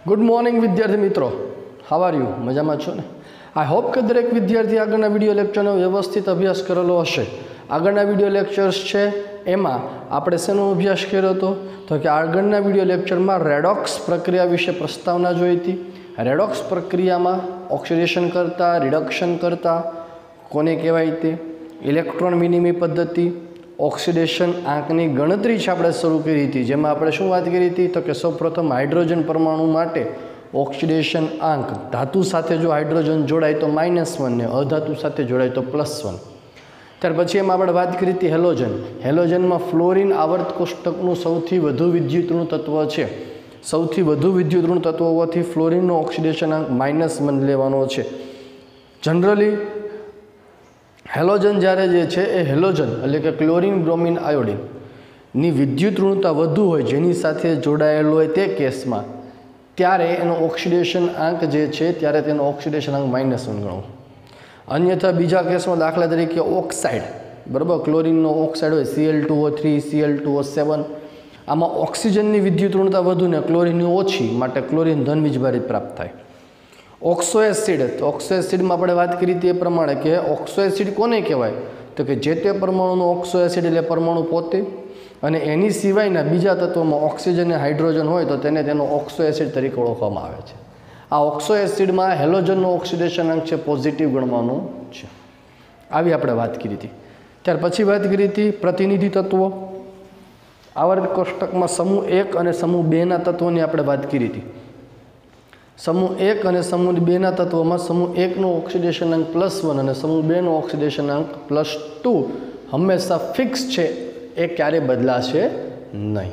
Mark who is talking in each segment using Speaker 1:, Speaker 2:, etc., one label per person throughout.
Speaker 1: Good morning विद्यार्थी मित्रों, how are you? मजा में छो ने? आई होप के दरेक विद्यार्थी आगळना विडियो लेक्चरनो व्यवस्थित अभ्यास करेलो हशे। आगळना विडियो लेक्चर्स छे एमां आपणे शेनो अभ्यास कर्यो हतो तो कि आगळना विडियो लेक्चरमां रेडॉक्स प्रक्रिया विषे प्रस्तावना जोई हती। रेडॉक्स प्रक्रियामां ऑक्सिडेशन करता रिडक्शन करता कोने कहेवाय ते इलेक्ट्रॉन विनिमय पद्धति ऑक्सिडेशन आंकनी गणतरी आपणे शरू करी थी, जेमां आपणे शुं वात करी थी तो कि सौप्रथम हाइड्रोजन परमाणु माटे ऑक्सिडेशन आंक धातु साथे जो हाइड्रोजन जोड़ाय तो -1 ने अधातु साथे जोड़ाय तो +1। त्यार पछी एमां आपणे वात करी थी हेलोजन। हेलोजनमां फ्लोरीन आवर्त कोष्टकनुं सौथी वधु विद्युतऋण तत्व छे। सौथी वधु विद्युतऋण तत्व होवाथी फ्लोरीननो ऑक्सिडेशन आंक -1 लेवानो छे। जनरली हेलोजन ज्यारे जे छे ए हेलोजन एटले के क्लोरीन ब्रोमीन आयोडीन नी विद्युत ऋणता वधु होय जेनी साथे जोड़ायेलो होय ते केसमां त्यारे एनो ऑक्सिडेशन आंक जे छे त्यारे तेनो ऑक्सिडेशन आंक -1 गणो। अन्यथा बीजा केसमां दाखला तरीके ऑक्साइड बराबर क्लोरीननो ऑक्साइड होय Cl2O3 Cl2O7 आमां ऑक्सिजननी विद्युत ऋणता वधु ने क्लोरीननी ओછી माटे क्लोरीन धन वीजभारित प्राप्त थाय। ऑक्सो एसिड तो ऑक्सो एसिड में आपणे बात करी ते प्रमाणे के ऑक्सो एसिड कोने कहेवाय तो कि जे ते परमाणुनो ऑक्सो एसिड एटले परमाणु पोते अने एनी सिवायना बीजा तत्वोमां ऑक्सिजन अने हाइड्रोजन होय तो तेने तेनो ऑक्सो एसिड तरीके ओळखवामां आवे छे। आ ऑक्सो एसिड में हेलोजननो ऑक्सिडेशन अंक छे पॉजिटिव गणवानो छे। आवी आपणे वात करी थी। त्यार पछी वात करी थी प्रतिनिधि तत्वो। आवर्त कोष्टकमां समूह 1 अने समूह 2 ना तत्वोनी आपणे वात करी थी। समूह 1 और समूह 2 ना तत्वों में समूह 1 नो ऑक्सिडेशन अंक +1 और समूह 2 नो ऑक्सिडेशन अंक +2 हमेशा फिक्स है, ए क्यारे बदलाशे नहीं।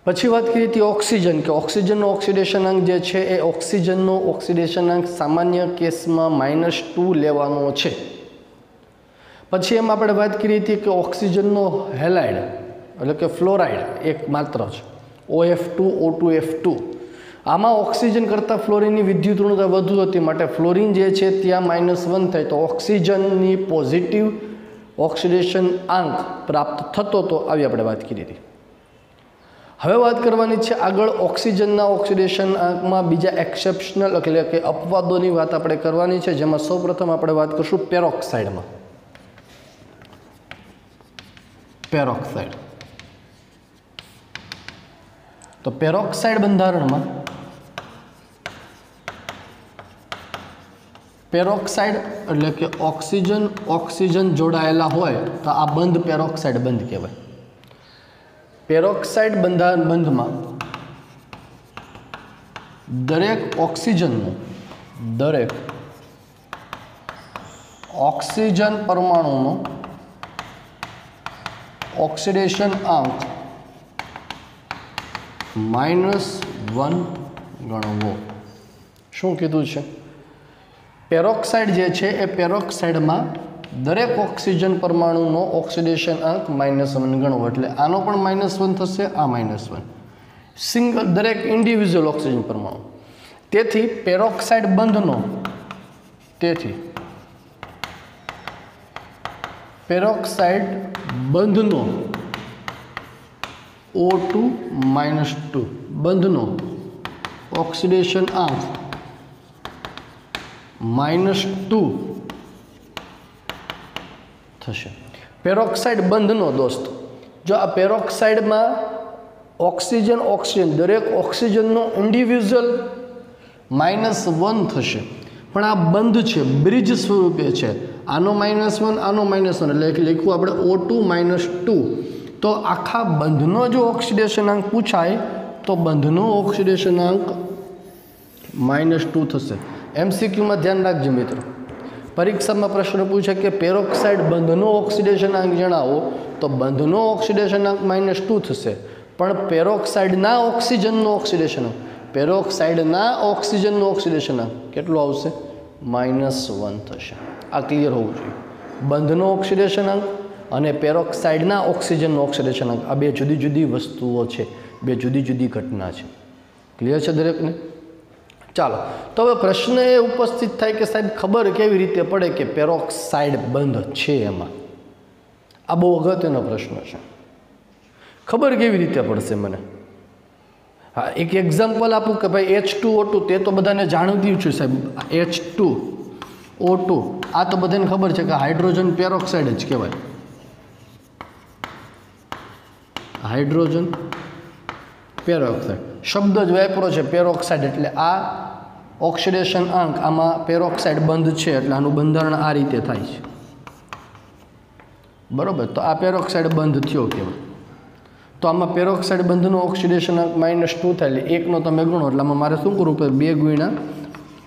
Speaker 1: पछी बात करी थी ऑक्सिजन के ऑक्सिजन नो ऑक्सिडेशन अंक जे छे ए ऑक्सिजन नो ऑक्सिडेशन अंक सामान्य केस में -2 लेवानो छे। पछी एम आपणे बात करी थी कि ऑक्सिजन नो हेलाइड एटले के फ्लोराइड एक मात्र OF2 O2F2 आमा ऑक्सिजन करता फ्लोरीन विद्युत ऋणता वधु हती माटे फ्लोरीन जे छे त्यां -1 थाय तो ऑक्सिजननी पॉजिटिव ऑक्सिडेशन आंक प्राप्त थतो तो आवी आपणे वात करी हती। हवे वात करवानी छे आगळ ऑक्सिजनना ऑक्सिडेशन आंकमां बीजा एक्सेप्शनल एटले के अपवादोनी वात आपणे करवानी छे, जेमां सौप्रथम आपणे वात करशुं पेरोक्साइडमां। पेरोक्साइड तो पेरोक्साइड बंधारणमां पेरोक्साइड एटले के ऑक्सिजन ऑक्सिजन जोड़ायेला होय तो आ बंध पेरोक्साइड बंध कहेवाय। पेरोक्साइड बंध में दरेक ऑक्सिजन परमाणुनो ऑक्सिडेशन आंक -1 गणवो। शुं कीधुं छे? पेरोक्साइड जे छे ए पेरोक्साइड में दरेक ऑक्सिजन परमाणुनो ऑक्सिडेशन आंक -1 गणवो एटले आनो पण -1 थशे, आ -1 सिंगल दरेक इंडिविज्युअल ऑक्सिजन परमाणु। तेथी पेरोक्साइड बंधनो O2 बंधनो ऑक्सिडेशन आंक -2 थशे। पेरोक्साइड बंधनो दोस्त जो आ पेरोक्साइड में ऑक्सिजन दरेक ऑक्सिजन नो इंडिविज्युअल -1 थशे, पण आ बंध छे ब्रिज स्वरूपे छे। आनो -1 आनो -1 एटले लख्युं आपणे O2 -2 तो आखा बंधनो जो ऑक्सिडेशन आंक पूछाय तो बंधनो ऑक्सिडेशन आंक -2 थशे। MCQ में ध्यान रखजो मित्रों, परीक्षा में प्रश्न पूछे कि पेरोक्साइड बंधनो ऑक्सिडेशन आंक जणावो तो बंधनो ऑक्सिडेशन आंक -2 थशे, पण पेरोक्साइडना ऑक्सिजननो ऑक्सिडेशन आंक पेरोक्साइडना ऑक्सिजननो ऑक्सिडेशन आंक केटलो आवशे? -1 थशे। आ क्लियर होवुं जोईए। बंधनो ऑक्सिडेशन आंक अने पेरोक्साइडना ऑक्सिजननो ऑक्सिडेशन आंक आ बे जुदी जुदी वस्तुओ छे, बे जुदी जुदी घटना छे। क्लियर छे दरेकने? चालो तो हवे प्रश्न ए उपस्थित थाय कि साहेब खबर केवी रीते पड़े कि पेरोक्साइड बंध छे एमां? आ बहु अगत्यनो प्रश्न छे। खबर केवी रीते पड़शे मने? हाँ, एक एक्जाम्पल आपू कि भाई H2O2 ते तो बधाने जाणती ज छे साहेब। H2O2 आ तो बधाने खबर है कि हाइड्रोजन पेरोक्साइड ज कहेवाय। हाइड्रोजन पेरोक्साइड शब्द ज वापरो छे पेरोक्साइड एटले आ ऑक्सिडेशन आंक आमा पेरोक्साइड बंध छे एटले आनुं बंधारण आ रीते थाय छे बराबर। तो आ पेरोक्साइड बंध थयो कहेवाय। तो आम पेरोक्साइड बंधनो ऑक्सिडेशन अंक -2 थाय एटले 1 नो तमे गणो एटले आमां मारे शुं करवुं पड़े 2 गुण्या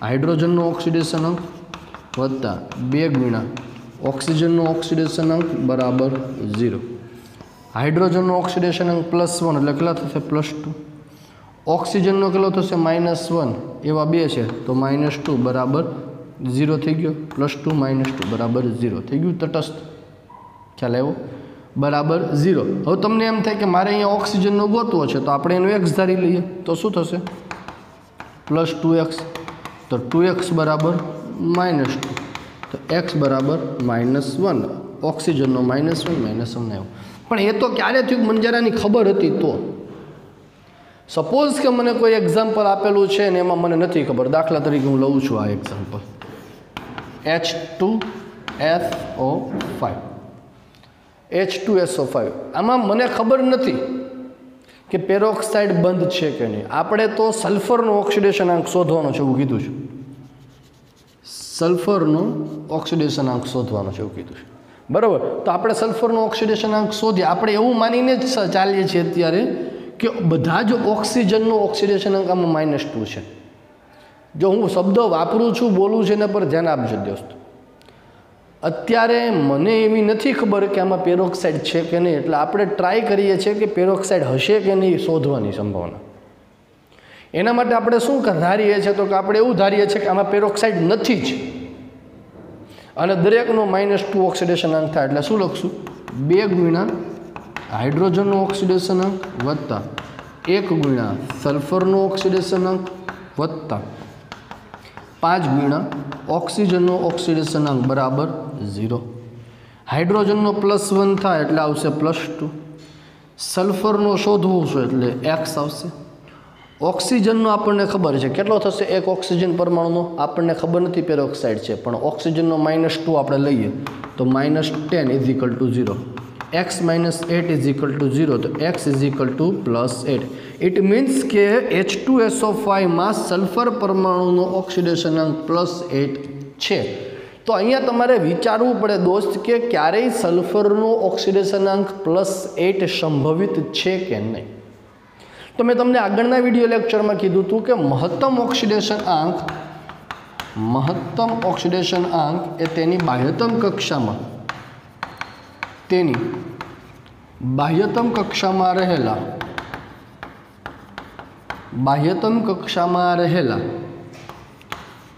Speaker 1: हाइड्रोजन ऑक्सिडेशन अंक वत्ता 2 गुण्या ऑक्सिजन ऑक्सिडेशन अंक बराबर 0। हाइड्रोजन ऑक्सिडेशन अंक +1 एटले केटला थशे +2। ऑक्सिजन केटलो थशे -1 एवा 2 छे तो -2 बराबर 0 थई गयो। +2 -2 बराबर 0 थई गयुं। तटस्थ ख्याल आव्यो बराबर 0। हवे तमने एम थाय कि मारे अहींया ऑक्सिजन गोतवो छे तो आपणे एनो x धारी लईए तो शुं थशे +2x। तो 2x बराबर -2 तो x बराबर -1 ऑक्सिजन -1 आव्यो। पण ए तो क्यारे थयुं मने जरानी खबर हती तो सपोज के मने कोई एक्जाम्पल आपेलू छे ने एमां मने नथी खबर। दाखला तरीके हूँ लઉં છું आ एक्जाम्पल H2SO5 आमां मने खबर नथी कि पेरोक्साइड बंध छे के नहीं। आपणे तो सल्फरनो ऑक्सिडेशन आंक शोधवानो छे एवुं कीधुं छे। सल्फरनो ऑक्सिडेशन आंक शोधवानो छे एवुं कीधुं छे बराबर। तो आपणे सल्फरनो ऑक्सिडेशन आंक शोधीए। आपणे एवुं मानीने ज चालीए छीए अत्यारे कि बधा ज ऑक्सिजननो ऑक्सिडेशन अंक आमां -2 छे। जो हूँ शब्द वापरूँ छूँ बोलूँ छूँ एना पर ध्यान आपजो दोस्त। अत्यारे मने एवी नथी खबर कि आमां पेरोक्साइड छे के नहीं एटले आपणे ट्राय करीए छीए कि पेरोक्साइड हशे के नहीं शोधवानी संभावना। एना माटे आपणे शुं धारीए छीए तो कि आपणे एवुं धारीए छीए कि आमां पेरोक्साइड नथी ज अने दरेकनो -2 ऑक्सिडेशन अंक थाय एटले शुं लखशुं 2 गुण्या हाइड्रोजन ऑक्सिडेशन अंक वत्ता 1 गुण्या सल्फरनो ऑक्सिडेशन अंक वत्ता 5 गुण्या ऑक्सिजन ऑक्सिडेशन अंक बराबर 0। हाइड्रोजन +1 थाय एटले आवशे +2। सल्फरनो शोधवुं छे एटले x आवशे। ऑक्सिजन आपने खबर है केटलो थशे एक ऑक्सिजन परमाणुनो आपने खबर नहीं पेरोक्साइड है पण ऑक्सिजन -2 आपणे लईए तो -10 = 0 x -8 = 0 तो x +8 इट मीन्स के H2SO5 में सल्फर परमाणुनो ऑक्सिडेशन अंक +8 है। तो अहींया तमारे विचारवुं पड़े दोस्त कि क्यारेय सल्फरनो ऑक्सिडेशन अंक +8 संभवित है कि नहीं। तो मैं तमने आगळना विडियो लेक्चर में कीधुं हतुं कि महत्तम ऑक्सिडेशन आंक ए तेनी बाह्यतम कक्षा में रहेला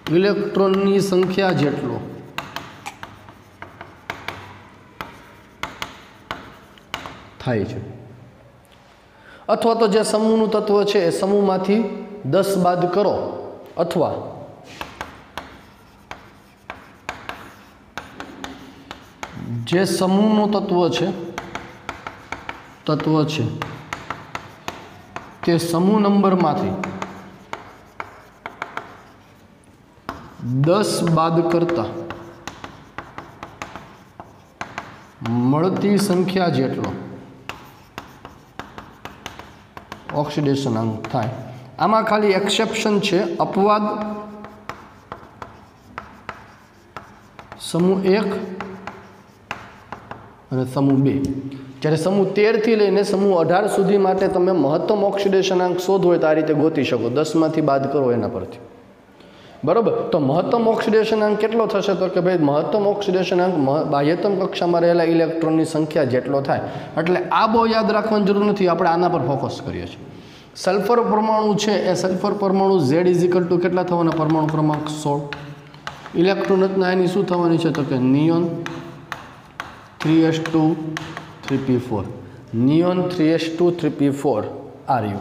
Speaker 1: इलेक्ट्रॉननी संख्या जेटलो थाय छे अथवा तो जे समूहनुं तत्व है समूह में 10 बाद करो अथवा जे समूहनुं तत्व है ते समूह नंबर में 10 बाद करता मळती संख्या जेटलो ऑक्सिडेशन अंक थाय। आमा खाली एक्सेप्शन है अपवाद समूह 1 और समूह 2। जयरे समूह 13 थी लईने समूह 18 सुधी माटे तमे महत्तम ऑक्सिडेशन अंक शोधो तो आ रीते गोती शको 10 मांथी बाद करो एना परथी बराबर। तो महत्तम ऑक्सिडेशन अंक केटलो थशे तो कि भाई महत्तम ऑक्सिडेशन अंक बाह्यतम कक्षा में रहेला इलेक्ट्रॉननी संख्या जेटलो थाय एटले आ बहु याद राखवानी जरूर नथी। आपणे आना पर फोकस करीए छीए। सल्फर परमाणु है ए सल्फर परमाणु Z केटला थवाना परमाणु क्रमांक 16। इलेक्ट्रॉन रचना एनी शुं थवानी छे तो कि neon 3s2 3p4 neon 3s2 3p4 RU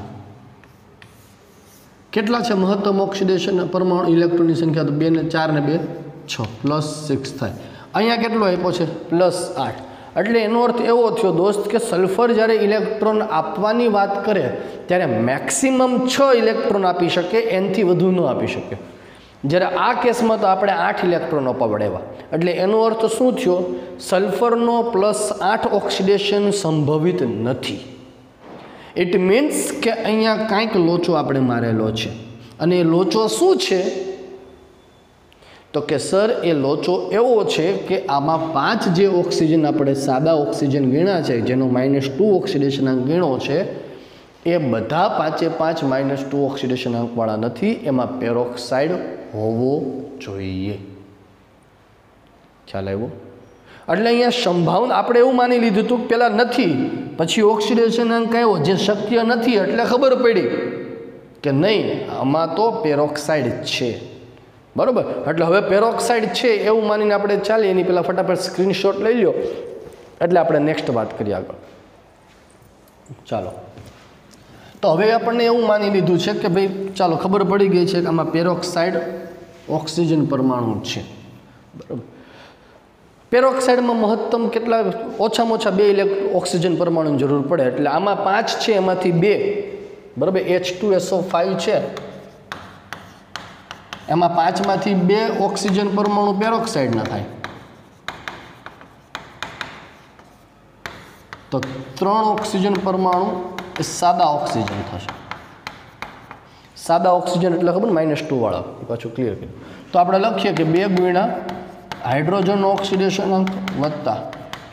Speaker 1: केटला छे महत्तम ऑक्सिडेशन परमाणु इलेक्ट्रॉननी संख्या तो 2 ने 4 ने 2 6 +6 थाय। अहींया केटलो आप्यो छे +8 એટલે એનો અર્થ એવો થયો દોસ્ત કે સલ્ફર જ્યારે ઇલેક્ટ્રોન આપવાની વાત કરે ત્યારે મેક્સિમમ 6 ઇલેક્ટ્રોન આપી શકે, એનાથી વધુ ન આપી શકે. જ્યારે આ કેસમાં તો આપણે 8 ઇલેક્ટ્રોન અપાવડાવ્યા. એટલે એનો અર્થ શું થયો? સલ્ફરનો +8 ઓક્સિડેશન સંભવિત નથી. ઇટ મીન્સ કે અહીંયા કાંઈક લોચો આપણે મારેલો છે. અને એ લોચો શું છે? તો કે સર એ લોચો એવો છે કે આમાં 5 જે ઓક્સિજન આપણે સાદા ઓક્સિજન ગણ્યા છે, જેનો -2 ઓક્સિડેશન અંક ગણ્યો છે, એ બધા 5 -2 ઓક્સિડેશન અંકવાળા નથી. એમાં પેરોક્સાઇડ હોવો જોઈએ. ખ્યાલ આવ્યો? એટલે અહીંયા સંભાવના આપણે એવું માની લીધું હતું કે પહેલાં નથી, પછી ઓક્સિડેશન અંક આવ્યો જે શક્ય નથી, એટલે ખબર પડી કે નહીં આમાં તો પેરોક્સાઇડ છે. બરાબર? એટલે હવે પેરોક્સાઇડ છે એવું માનીને આપણે ચાલીએ. એની પહેલાં ફટાફટ સ્ક્રીનશોટ લઈ લો એટલે આપણે નેક્સ્ટ વાત કરીએ આગળ. ચાલો, તો હવે આપણને એવું માની લીધું છે કે ભાઈ ચાલો ખબર પડી ગઈ છે કે આમાં પેરોક્સાઇડ ઓક્સિજન પરમાણુ છે. બરાબર? પેરોક્સાઇડમાં મહત્તમ કેટલા? ઓછામાં ઓછા 2 ઓક્સિજન પરમાણુની જરૂર પડે. એટલે આમાં 5 છે, એમાંથી 2 બરાબર H2SO5 છે, એમાં 5માંથી 2 ઓક્સિજન પરમાણુ પેરોક્સાઇડના થાય, તો 3 ઓક્સિજન પરમાણુ એ સાદા ઓક્સિજન થશે. સાદા ઓક્સિજન એટલે ખબર -2 વાળા, એ પાછું ક્લિયર કર્યું. તો આપણે લખીએ કે 2 ગુણ્યા હાઇડ્રોજનનો ઓક્સિડેશન અંક વત્તા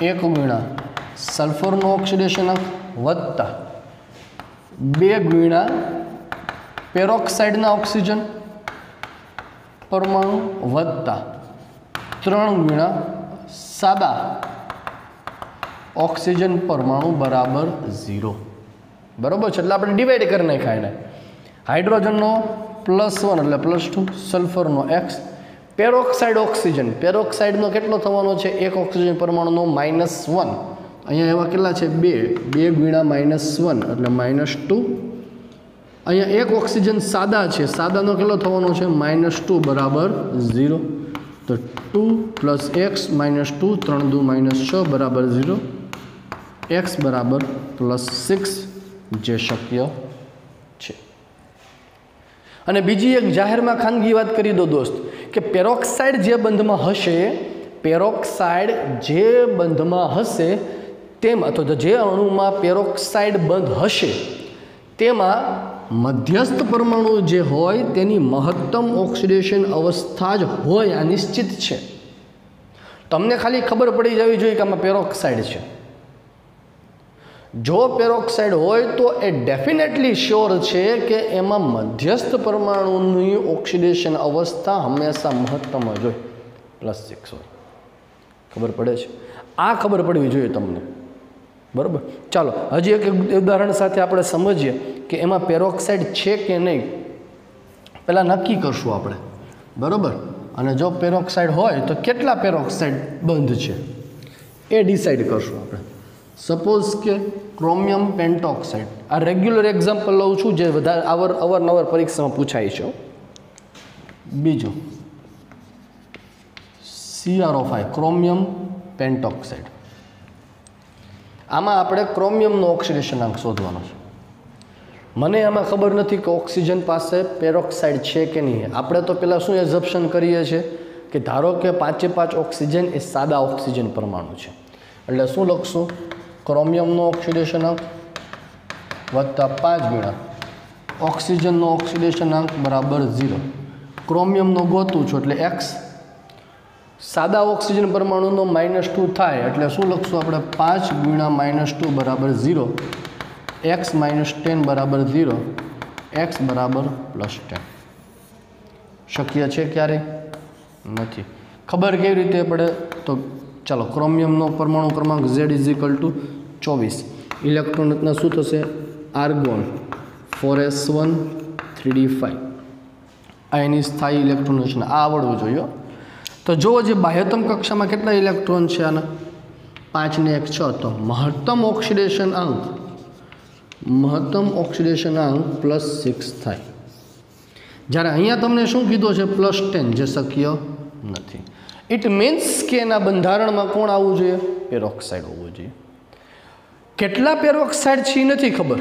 Speaker 1: 1 ગુણ્યા સલ્ફરનો ઓક્સિડેશન અંક વત્તા 2 ગુણ્યા પેરોક્સાઇડના ઓક્સિજન પરમાણુ વત્તા 3 ગુણ્યા સાદા ઓક્સિજન પરમાણુ બરાબર 0. બરાબર છે? એટલે આપણે ડિવાઈડ કરી નાખ્યા એને. હાઇડ્રોજનનો +1 એટલે +2, સલ્ફરનો x, પેરોક્સાઇડ ઓક્સિજન, પેરોક્સાઇડનો કેટલો થવાનો છે? 1 ઓક્સિજન પરમાણુનો -1. અહીંયા એવા કેટલા છે? 2 ગુણ્યા -1 એટલે -2. અહીંયા 1 ઓક્સિજન સાદા છે, સાદાનો કેટલો થવાનો છે? -2 બરાબર 0. તો 2 + x -2 3 દુ -6 બરાબર 0. x બરાબર +6 જે શક્ય છે. અને બીજી એક જાહેરમાં ખાનગી વાત કરી દો દોસ્ત કે પેરોક્સાઇડ જે બંધમાં હશે, પેરોક્સાઇડ જે બંધમાં હશે તેમ અથવા જે અણુમાં પેરોક્સાઇડ બંધ હશે તેમાં મધ્યસ્થ પરમાણુ જે હોય તેની મહત્તમ ઓક્સિડેશન અવસ્થા જ હોય, આ નિશ્ચિત છે. તમને ખાલી ખબર પડી જવી જોઈએ કે આમાં પેરોક્સાઇડ છે. જો પેરોક્સાઇડ હોય તો એ ડેફિનેટલી શ્યોર છે કે એમાં મધ્યસ્થ પરમાણુની ઓક્સિડેશન અવસ્થા હંમેશા મહત્તમ જ હોય, +6 હોય. ખબર પડે છે? આ ખબર પડવી જોઈએ તમને. બરાબર? ચાલો હજી એક ઉદાહરણ સાથે આપણે સમજીએ કે એમાં પેરોક્સાઇડ છે કે નહીં. પહેલાં નક્કી કરશું આપણે. બરાબર? અને જો પેરોક્સાઇડ હોય તો કેટલા પેરોક્સાઇડ બંધ છે એ ડિસાઇડ કરશું આપણે. સપોઝ કે ક્રોમિયમ પેન્ટોક્સાઇડ, આ રેગ્યુલર એક્ઝામ્પલ લઉં છું જે વધારે અવારનવાર પરીક્ષામાં પૂછાય છે. બીજું CrO5 ક્રોમિયમ પેન્ટોક્સાઇડ. આમાં આપણે ક્રોમિયમનો ઓક્સિડેશન અંક શોધવાનો છે. મને આમાં ખબર નથી કે ઓક્સિજન પાસે પેરોક્સાઇડ છે કે નહીં. આપણે તો પહેલાં શું એઝમ્પશન કરીએ છીએ કે ધારો કે 5 ઓક્સિજન એ સાદા ઓક્સિજન પરમાણુ છે. એટલે શું લખશું? ક્રોમિયમનો ઓક્સિડેશન અંક વત્તા 5 ગુણ્યા ઓક્સિજનનો ઓક્સિડેશન અંક બરાબર 0. ક્રોમિયમનો ગોતું છું એટલે x, સાદા ઓક્સિજન પરમાણુનો -2 થાય એટલે શું લખશું આપણે? 5 ગુણ્યા -2 બરાબર 0, x -10 બરાબર 0, x બરાબર +10. શક્ય છે ક્યારે? નથી. ખબર કેવી રીતે પડે? તો ચાલો ક્રોમિયમનો પરમાણુ ક્રમાંક Z = 24. ઇલેક્ટ્રોન રચના શું થશે? Argon 4s1 3d5. આ એની સ્થાયી ઇલેક્ટ્રોન રચના. આ આવડવું જોઈએ. તો જુઓ જે બાહ્યતમ કક્ષામાં કેટલા ઇલેક્ટ્રોન છે આના? 5 ને 1 6. તો મહત્તમ ઓક્સિડેશન અંક +6 થાય. જ્યારે અહીંયા તમને શું કીધું છે? +10, જે શક્ય નથી. ઇટ મીન્સ કે એના બંધારણમાં કોણ આવવું જોઈએ? પેરોક્સાઇડ હોવું જોઈએ. કેટલા પેરોક્સાઇડ છે એ નથી ખબર,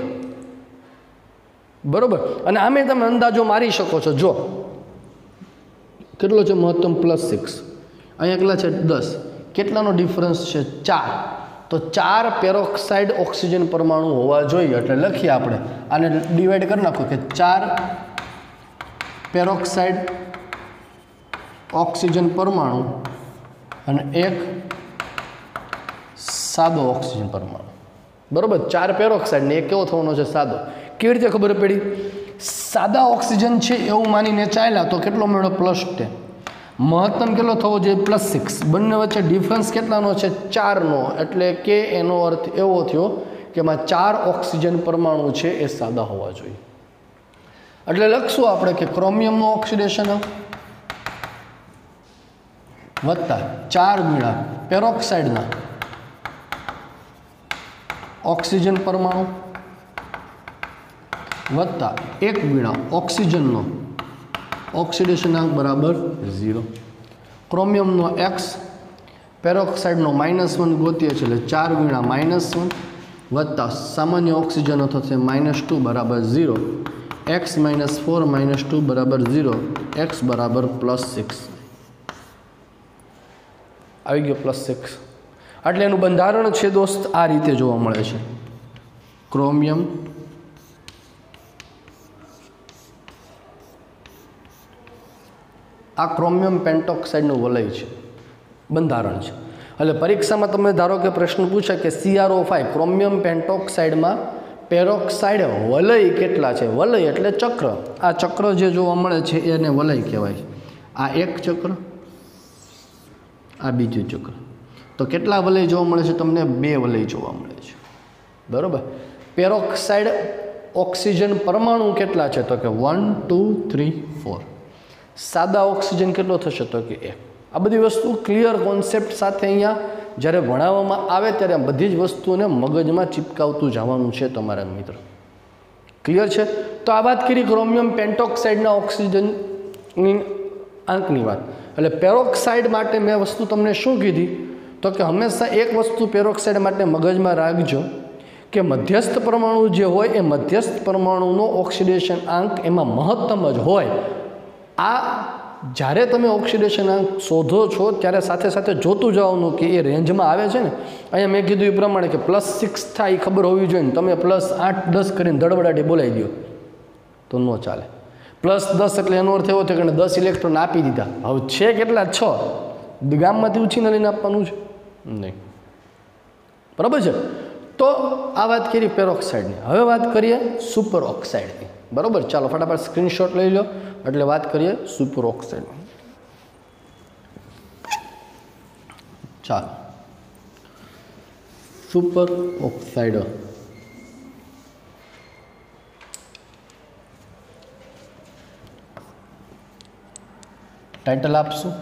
Speaker 1: બરોબર. અને આમે તમે અંદાજો મારી શકો છો. જો કેટલો છે મહત્તમ +6, અહીંયા કેટલા છે 10, કેટલાનો ડિફરન્સ છે 4. તો 4 પેરોક્સાઇડ ઓક્સિજન પરમાણુ હોવા જોઈએ. એટલે લખીએ આપણે આને ડિવાઈડ કરી નાખો કે 4 પેરોક્સાઇડ ઓક્સિજન પરમાણુ અને 1 સાદો ઓક્સિજન પરમાણુ, બરોબર. 4 પેરોક્સાઇડ ને એક કેવો થવાનો છે? સાદો. કેવી રીતે ખબર પડી? સાદા ઓક્સિજન છે એવું માનીને ચાલ્યા તો કેટલો મળ્યો? +10. મહત્તમ કેટલો થવો જોઈએ? +6. બંને વચ્ચે ડિફરન્સ કેટલાનો છે? 4નો. એટલે કે એનો અર્થ એવો થયો કે એમાં 4 ઓક્સિજન પરમાણુ છે એ સાદા હોવા જોઈએ. એટલે લખશું આપણે કે ક્રોમિયમનું ઓક્સિડેશન વત્તા 4 ગુણ્યા પેરોક્સાઇડના ઓક્સિજન પરમાણુ વત્તા 1 ગુણ્યા ઓક્સિજનનો ઓક્સિડેશન આંક બરાબર 0. ક્રોમિયમનો x, પેરોક્સાઇડનો -1 ગોતીએ છે એટલે 4 ગુણ્યા -1 વત્તા સામાન્ય ઓક્સિજનનો થશે -2 બરાબર 0. x - 4 - 2 બરાબર 0. x બરાબર +6 આવી ગયો. +6 એટલે એનું બંધારણ છે દોસ્ત આ રીતે જોવા મળે છે. ક્રોમિયમ આ ક્રોમિયમ પેન્ટોક્સાઇડનું વલય છે, બંધારણ છે. એટલે પરીક્ષામાં તમે ધારો કે પ્રશ્ન પૂછે કે CrO5 ક્રોમિયમ પેન્ટોક્સાઇડમાં પેરોક્સાઇડ વલય કેટલા છે? વલય એટલે ચક્ર. આ ચક્ર જે જોવા મળે છે એને વલય કહેવાય. આ એક ચક્ર, આ બીજું ચક્ર. તો કેટલા વલય જોવા મળે છે તમને? 2 વલય જોવા મળે છે, બરાબર. પેરોક્સાઇડ ઓક્સિજન પરમાણુ કેટલા છે? તો કે 1 2 3 4. સાદા ઓક્સિજન કેટલો થશે? તો કે 1. આ બધી વસ્તુ ક્લિયર કોન્સેપ્ટ સાથે અહીંયા જ્યારે ભણાવવામાં આવે ત્યારે બધી જ વસ્તુઓને મગજમાં ચિપકાવતું જવાનું છે તમારા મિત્ર. ક્લિયર છે? તો આ વાત કરી ક્રોમિયમ પેન્ટોક્સાઇડના ઓક્સિજનની આંકની વાત. એટલે પેરોક્સાઇડ માટે મેં વસ્તુ તમને શું કીધી? તો કે હંમેશા એક વસ્તુ પેરોક્સાઇડ માટે મગજમાં રાખજો કે મધ્યસ્થ પરમાણુ જે હોય એ મધ્યસ્થ પરમાણુનો ઓક્સિડેશન આંક એમાં મહત્તમ જ હોય. આ જ્યારે તમે ઓક્સિડેશન આંક શોધો છો ત્યારે સાથે સાથે જોતું જવાનું કે એ રેન્જમાં આવે છે ને. અહીંયા મેં કીધું એ પ્રમાણે કે +6 થાય એ ખબર હોવી જોઈએ ને. તમે +8 10 કરીને ધડબડાટી બોલાવી દો તો ન ચાલે. +10 એટલે એનો અર્થ એવો થયો કે 10 ઇલેક્ટ્રોન આપી દીધા. હવે છે કેટલા? 6. ગામમાંથી ઉછીને લઈને આપવાનું છે નહીં, બરાબર છે. તો આ વાત કરી પેરોક્સાઇડની. હવે વાત કરીએ સુપર ઓક્સાઇડની, બરાબર. ચાલો ફટાફટ સ્ક્રીનશોટ લઈ લો. એટલે વાત કરીએ સુપર ઓક્સાઇડની. ચાલો સુપર ઓક્સાઇડ ટાઇટલ આપશું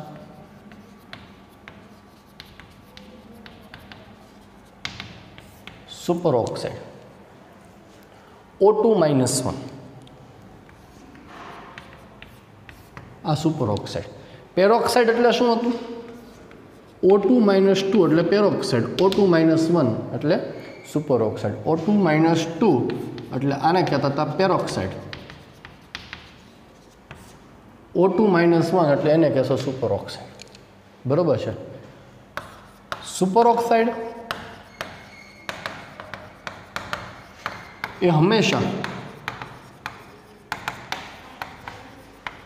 Speaker 1: સુપર ઓક્સાઇડ O2 - 1. આ સુપર ઓક્સાઇડ. પેરોક્સાઇડ એટલે શું હતું? O2 - 2 એટલે પેરોક્સાઇડ. O2 - 1 એટલે સુપર ઓક્સાઇડ. O2 - 2 એટલે આને કહેતા હતા પેરોક્સાઇડ. O2 - 1 એટલે એને કહેશો સુપર ઓક્સાઇડ, બરાબર છે. સુપર ઓક્સાઇડ એ હંમેશા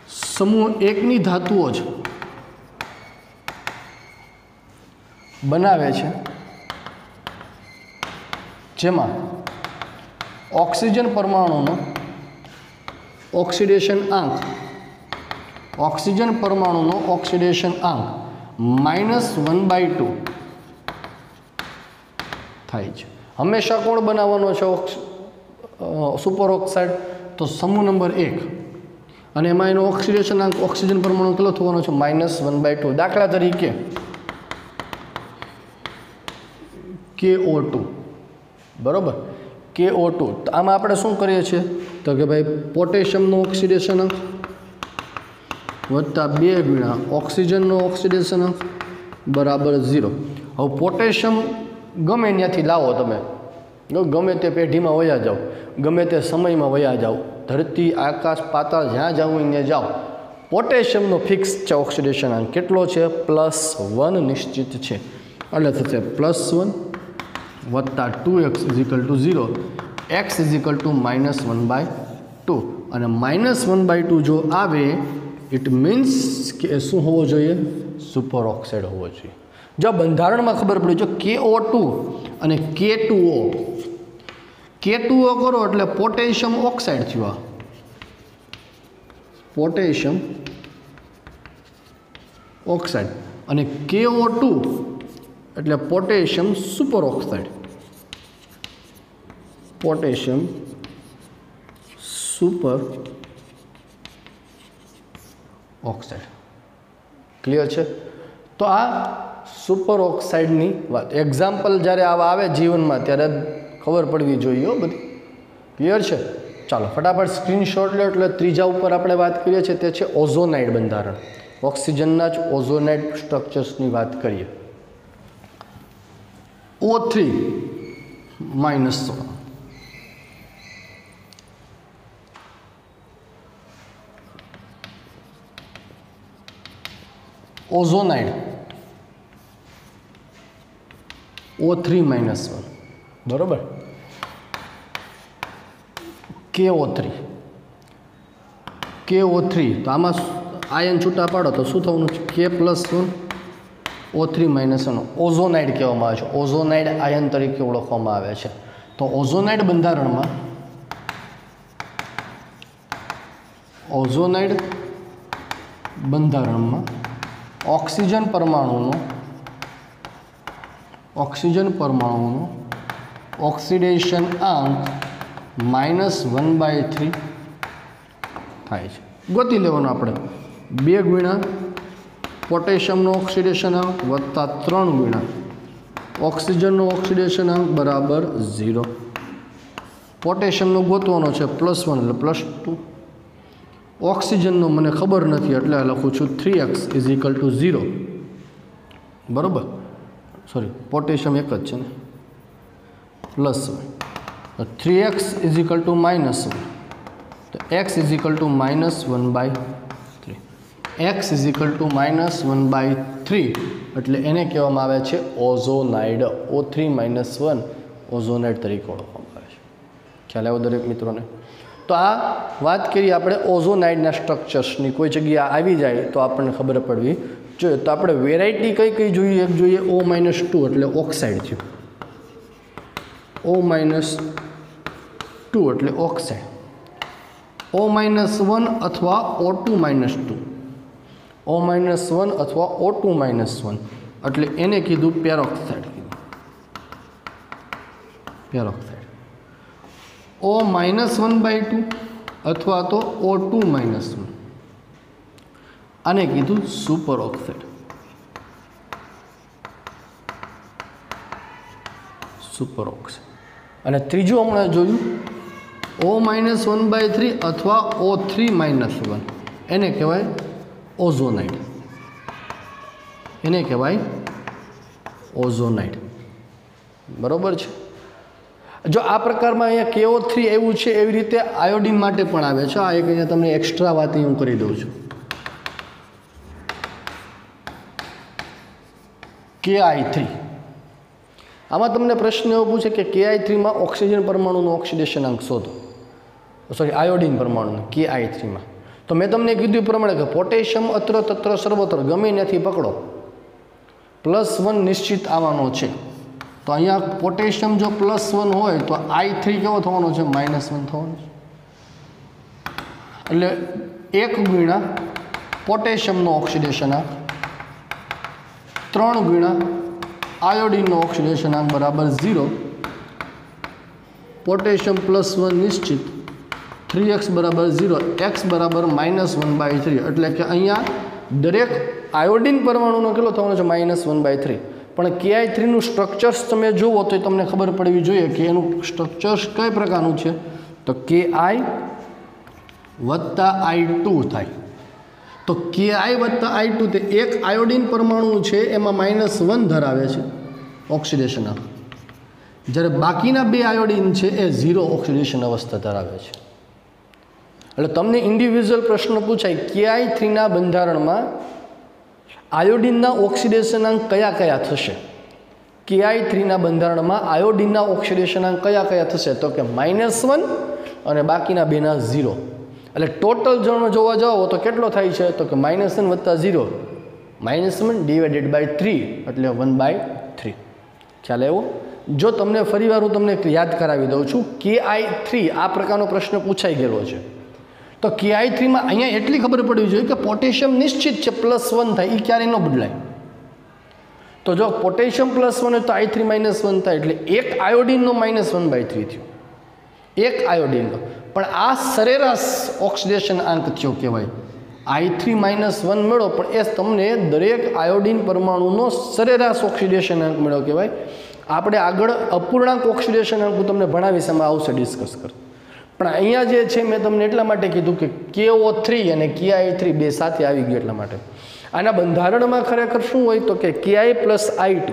Speaker 1: સમૂહ 1ની ધાતુઓ જ બનાવે છે જેમાં ઓક્સિજન પરમાણુનો ઓક્સિડેશન આંક -1/2 થાય છે. હંમેશા કોણ બનાવવાનો છે સુપર ઓક્સાઇડ? તો સમૂહ નંબર 1. અને એમાં એનો ઓક્સિડેશન આંક ઓક્સિજન પરમાણુ કેટલો થવાનો છે? -1/2. દાખલા તરીકે KO2, બરાબર. KO2. તો આમાં આપણે શું કરીએ છીએ? તો કે ભાઈ પોટેશિયમનો ઓક્સિડેશન આંક વત્તા 2 ગુણ્યા ઓક્સિજનનો ઓક્સિડેશનાંક બરાબર 0. હવે પોટેશિયમ ગમે ત્યાંથી લાવો તમે, ગમે તે પેઢીમાં વયા જાઓ, ગમે તે સમયમાં વયા જાઓ, ધરતી આકાશ પાતાળ જ્યાં જાઓ ત્યાં જાઓ, પોટેશિયમનો ફિક્સ છે ઓક્સિડેશનાંક. કેટલો છે? +1 નિશ્ચિત છે. એટલે થશે +1 વત્તા 2x = 0, x = -1/2. અને -1/2 જો આવે ઇટ મીન્સ કે શું હોવો જોઈએ? સુપર ઓક્સાઇડ હોવો જોઈએ. જો બંધારણમાં ખબર પડી, જો KO2 અને K2O કરો એટલે પોટેશિયમ ઓક્સાઇડ થયું. આ પોટેશિયમ ઓક્સાઇડ અને KO2 એટલે potassium super oxide. Potassium super oxide. Clear છે? તો આ સુપર ઓક્સાઇડની વાત, એક્ઝામ્પલ જ્યારે આવા આવે જીવનમાં ત્યારે ખબર પડવી જોઈએ બધી. ક્લિયર છે? ચાલો ફટાફટ સ્ક્રીનશોટ લો. એટલે ત્રીજા ઉપર આપણે વાત કરીએ છીએ તે છે ઓઝોનાઇડ બંધારણ. ઓક્સિજનના જ ઓઝોનાઇડ સ્ટ્રક્ચર્સની વાત કરીએ. O3 -1, ઓઝોનાઇડ O3 -1, બરોબર. KO3 તો આમાં આયન છૂટા પાડો તો શું થવાનું છે? K+1 O3 -1 ઓઝોનાઇડ કહેવામાં આવે છે. ઓઝોનાઇડ આયન તરીકે ઓળખવામાં આવે છે. તો ઓઝોનાઇડ બંધારણમાં ઓક્સિજન પરમાણુનો ઓક્સિડેશન આંક -1/3 થાય છે. ગોતી લેવાનું આપણે. 2 ગુણ્યા પોટેશિયમનો ઓક્સિડેશનાંક વત્તા 3 ગુણ્યા ઓક્સિજનનો ઓક્સિડેશનાંક બરાબર 0. પોટેશિયમનો ગોતવાનો છે +1 એટલે +2. ઓક્સિજનનો મને ખબર નથી એટલે લખું છું 3x = 0. બરાબર. સોરી, પોટેશિયમ એક જ છે ને. +1 3x = -1 તો x = -1/3. x = -1/3 એટલે એને કહેવામાં આવે છે ઓઝોનાઇડ. O3 -1 ઓઝોનાઇડ તરીકે ઓળખવામાં આવે છે. ખ્યાલ આવ્યો દરેક મિત્રોને? તો આ વાત કરીએ આપણે ઓઝોનાઇડના સ્ટ્રક્ચર્સની. કોઈ જગ્યા આવી જાય તો આપણને ખબર પડવી જોઈએ. તો આપણે વેરાયટી કઈ કઈ જોઈએ? એક જોઈએ O-2 એટલે ઓક્સાઇડ થયું. O-2 એટલે ઓક્સાઇડ. O-1 અથવા O2 -2. O-1 અથવા O2 -1 એટલે એને કીધું પેરોક્સાઇડ. O-1/2 અથવા તો O2 -1 આને કીધું સુપર ઓક્સાઇડ. અને ત્રીજું હમણાં જોયું O-1/3 અથવા O3 -1 એને કહેવાય ઓઝોનાઇડ. બરોબર છે? જો આ પ્રકારમાં અહીંયા KO3 એવું છે, એવી રીતે આયોડિન માટે પણ આવે છે. આ એક અહીંયા તમને એક્સ્ટ્રા વાત હું કરી દઉં છું. Ki3 આમાં તમને પ્રશ્ન એવો પૂછે કે Ki3માં ઓક્સિજન પરમાણુનો ઓક્સિડેશનાંક શોધો. સોરી, આયોડિન પરમાણુનો Ki3માં. તો મેં તમને કીધું પ્રમાણે કે પોટેશિયમ અત્ર તત્ર સર્વત્ર ગમે ત્યાંથી પકડો, +1 નિશ્ચિત આવવાનો છે. તો અહીંયા પોટેશિયમ જો +1 હોય તો I3 કેવો થવાનો છે? -1 થવાનો છે. એટલે 1 ગુણ્યા પોટેશિયમનો ઓક્સિડેશનાંક 3 ગુણ્યા આયોડિનનો ઓક્સિડેશનાંક બરાબર 0. પોટેશિયમ +1 નિશ્ચિત, 3x = 0, x = -1/3. એટલે કે અહીંયા દરેક આયોડિન પરમાણુનો કેટલો થવાનો છે? -1/3. પણ Ki3નું સ્ટ્રક્ચર્સ તમે જુઓ તો તમને ખબર પડવી જોઈએ કે એનું સ્ટ્રક્ચર્સ કઈ પ્રકારનું છે. તો Ki + I2 થાય. તો KI વત્તા I2 તે એક આયોડિન પરમાણુ છે એમાં -1 ધરાવે છે ઓક્સિડેશન આંક, જ્યારે બાકીના 2 આયોડિન છે એ 0 ઓક્સિડેશન અવસ્થા ધરાવે છે. એટલે તમને ઇન્ડિવિજ્યુઅલ પ્રશ્ન પૂછાય KI3ના બંધારણમાં આયોડિનના ઓક્સિડેશનાંક કયા કયા થશે. KI3ના બંધારણમાં આયોડિનના ઓક્સિડેશનાંક કયા કયા થશે, તો કે -1 અને બાકીના 2ના 0. એટલે ટોટલ જણ જોવા જાઓ તો કેટલો થાય છે, તો કે -1 વત્તા 0, -1 ડિવાઇડેડ બાય 3 એટલે 1/3. ખ્યાલ આવ્યો? જો તમને ફરીવાર હું તમને યાદ કરાવી દઉં છું, KI3 આ પ્રકારનો પ્રશ્ન પૂછાઈ ગયેલો છે. તો KI3માં અહીંયા એટલી ખબર પડવી જોઈએ કે પોટેશિયમ નિશ્ચિત છે +1 થાય, એ ક્યારેય ન બદલાય. તો જો પોટેશિયમ +1 હોય તો I3 -1 થાય, એટલે એક આયોડિનનો -1/3 થયો, એક આયોડિનનો. પણ આ સરેરાશ ઓક્સિડેશન આંક થયો કહેવાય. I3 -1 મેળવો પણ એ તમને દરેક આયોડિન પરમાણુનો સરેરાશ ઓક્સિડેશન આંક મેળવો કહેવાય. આપણે આગળ અપૂર્ણાંક ઓક્સિડેશન આંક હું તમને ભણાવીશ, એમાં આવશે ડિસ્કસ કર. પણ અહીંયા જે છે મેં તમને એટલા માટે કીધું કે KO3 અને KI3 બે સાથે આવી ગયું એટલા માટે. આના બંધારણમાં ખરેખર શું હોય તો કે KI + I2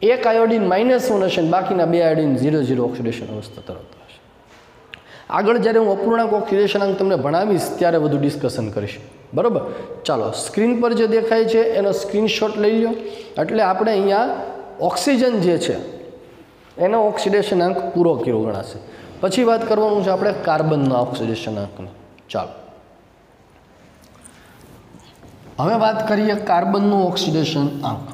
Speaker 1: એક આયોડિન -1 હશે, બાકીના 2 આયોડિન 0 ઓક્સિડેશન અવસ્થા ધરાવતા હશે. આગળ જ્યારે હું અપૂર્ણાંક ઓક્સિડેશન અંક તમને ભણાવીશ ત્યારે વધુ ડિસ્કશન કરીશ. બરાબર? ચાલો, સ્ક્રીન પર જે દેખાય છે એનો સ્ક્રીનશોટ લઈ લો. એટલે આપણે અહીંયા ઓક્સિજન જે છે એનો ઓક્સિડેશન અંક પૂરો કર્યો ગણાશે. પછી વાત કરવાનું છે આપણે કાર્બનના ઓક્સિડેશન અંકની. ચાલો, હવે વાત કરીએ કાર્બનનું ઓક્સિડેશન અંક.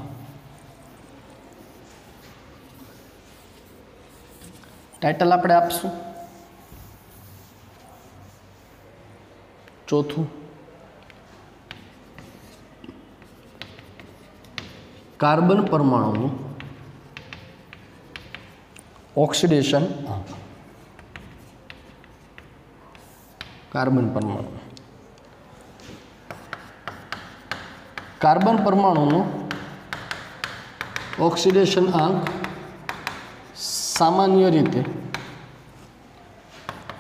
Speaker 1: ટાઇટલ આપણે આપશું ચોથું, કાર્બન પરમાણુનું ઓક્સિડેશન અંક. કાર્બન પરમાણુનું ઓક્સિડેશન આંક સામાન્ય રીતે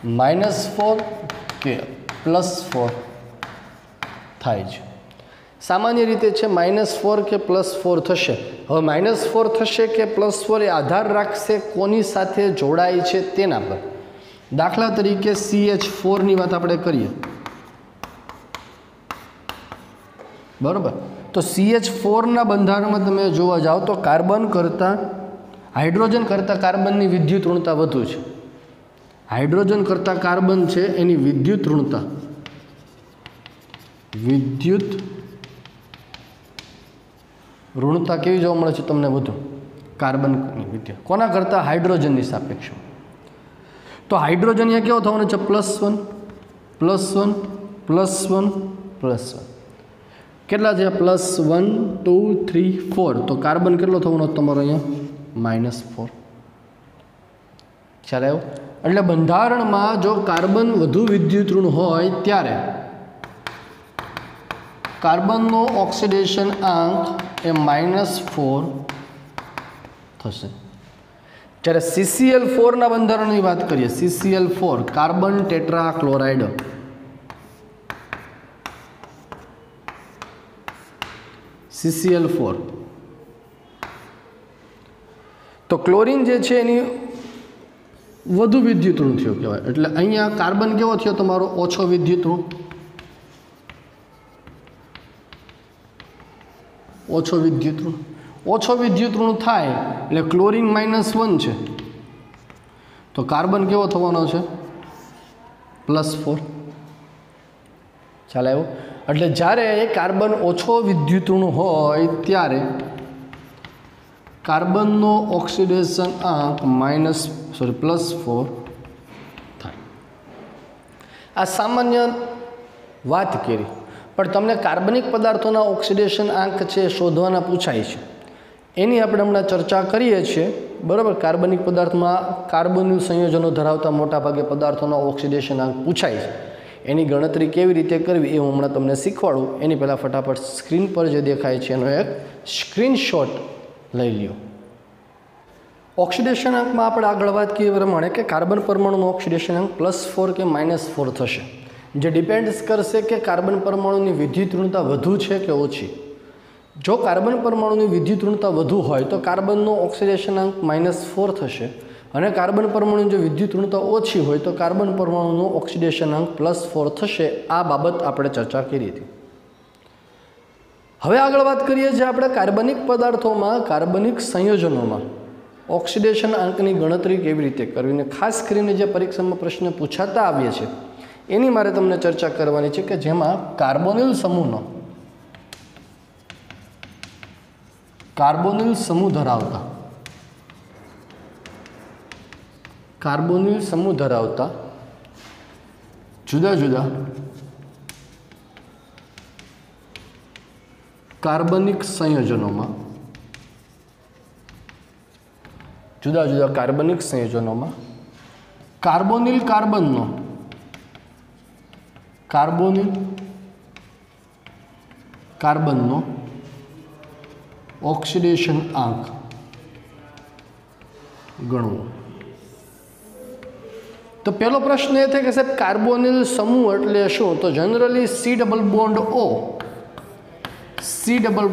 Speaker 1: -4 કે +4 થાય છે. સામાન્ય રીતે છે -4 કે +4 થશે. હવે -4 થશે કે +4 એ આધાર રાખશે કોની સાથે જોડાય છે તેના પર. દાખલા તરીકે CH4ની વાત આપણે કરીએ, બરાબર? તો CH4ના બંધારણમાં તમે જોવા જાઓ તો કાર્બન કરતાં હાઇડ્રોજન કરતાં કાર્બનની વિદ્યુત ઋણતા વધુ છે. હાઇડ્રોજન કરતાં કાર્બન છે એની વિદ્યુત ઋણતા કેવી જોવા મળે છે તમને વધુ? કાર્બનની વિદ્યુત કોના કરતાં? હાઇડ્રોજનની સાપેક્ષમાં. તો હાઇડ્રોજન અહીંયા કેવો થવાનો છે? +1 +1 +1 +1. કેટલા છે? +1 2 3 4. તો કાર્બન કેટલો થવાનો તમારો અહીંયા? -4. ખ્યાલ આવ્યો? એટલે બંધારણમાં જો કાર્બન વધુ વિદ્યુત ઋણ હોય ત્યારે કાર્બનનો ઓક્સિડેશન આંક એ -4 થશે. જ્યારે CCl4ના બંધારણની વાત કરીએ, CCl4 કાર્બન ટેટ્રાક્લોરાઇડ, CCl4 તો ક્લોરીન જે છે એની વધુ વિદ્યુત ઋણ થયો કહેવાય. એટલે અહીંયા કાર્બન કેવો થયો તમારો? ઓછો વિદ્યુત ઋણ, ઓછો વિદ્યુત ઋણ થાય એટલે ક્લોરીન -1 છે તો કાર્બન કેવો થવાનો છે? +4. ખ્યાલ આવ્યો? એટલે જ્યારે કાર્બન ઓછો વિદ્યુત ઋણ હોય ત્યારે કાર્બનનો ઓક્સિડેશન આંક +4 થાય. આ સામાન્ય વાત કરી, પણ તમને કાર્બનિક પદાર્થોના ઓક્સિડેશન આંક છે શોધવાના પૂછાય છે. એની આપણે હમણાં ચર્ચા કરીએ છીએ. બરાબર? કાર્બનિક પદાર્થમાં કાર્બનનું સંયોજનો ધરાવતા મોટાભાગે પદાર્થોના ઓક્સિડેશન આંક પૂછાય છે. એની ગણતરી કેવી રીતે કરવી એ હું હમણાં તમને શીખવાડું. એની પહેલાં ફટાફટ સ્ક્રીન પર જે દેખાય છે એનો એક સ્ક્રીનશોટ લઈ લ્યો. ઓક્સિડેશન આંકમાં આપણે આગળ વાત કરીએ પ્રમાણે કે કાર્બન પરમાણુનો ઓક્સિડેશન આંક +4 કે -4 થશે. જે ડિપેન્ડ્સ કરશે કે કાર્બન પરમાણુની વિદ્યુત ઋણતા વધુ છે કે ઓછી. જો કાર્બન પરમાણુની વિદ્યુત ઋણતા વધુ હોય તો કાર્બનનો ઓક્સિડેશનાંક -4 થશે અને કાર્બન પરમાણુની જો વિદ્યુત ઋણતા ઓછી હોય તો કાર્બન પરમાણુનો ઓક્સિડેશનાંક +4 થશે. આ બાબત આપણે ચર્ચા કરી હતી. હવે આગળ વાત કરીએ છીએ આપણે કાર્બનિક પદાર્થોમાં કાર્બનિક સંયોજનોમાં ઓક્સિડેશન આંકની ગણતરી કેવી રીતે કરવી, અને ખાસ કરીને જે પરીક્ષામાં પ્રશ્ન પૂછાતા આવ્યા છે એની મારે તમને ચર્ચા કરવાની છે કે જેમાં કાર્બોનિલ સમૂહ ધરાવતા જુદા જુદા કાર્બનિક સંયોજનોમાં કાર્બોનિલ કાર્બનનો ઓક્સિડેશન આંક ગણવો. તો પહેલો પ્રશ્ન એ થાય કે સાહેબ કાર્બોનિલ સમૂહ એટલે શું? તો generally C double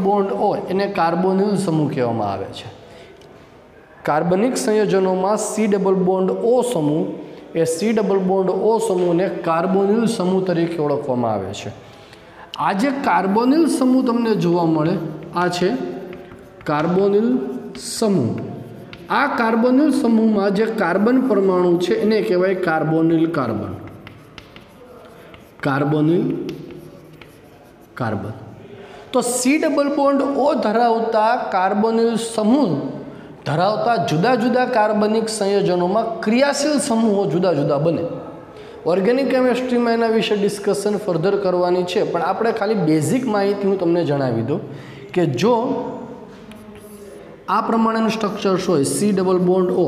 Speaker 1: bond O એને કાર્બોનિલ સમૂહ કહેવામાં આવે છે. કાર્બનિક સંયોજનોમાં C ડબલ બોન્ડ O સમૂહ એ C ડબલ બોન્ડ O સમૂહને કાર્બોનિલ સમૂહ તરીકે ઓળખવામાં આવે છે. આ જે કાર્બોનિલ સમૂહ તમને જોવા મળે આ છે કાર્બોનિલ સમૂહ. આ કાર્બોનિલ સમૂહમાં જે કાર્બન પરમાણુ છે એને કહેવાય કાર્બોનિલ કાર્બન. તો C ડબલ બોન્ડ O ધરાવતા કાર્બોનિલ સમૂહ ધરાવતા જુદા જુદા કાર્બનિક સંયોજનોમાં ક્રિયાશીલ સમૂહો જુદા જુદા બને. ઓર્ગેનિક કેમિસ્ટ્રીમાં એના વિશે ડિસ્કશન ફર્ધર કરવાની છે, પણ આપણે ખાલી બેઝિક માહિતી હું તમને જણાવી દઉં કે જો આ પ્રમાણેનું સ્ટ્રક્ચર હોય C ડબલ બોન્ડ O,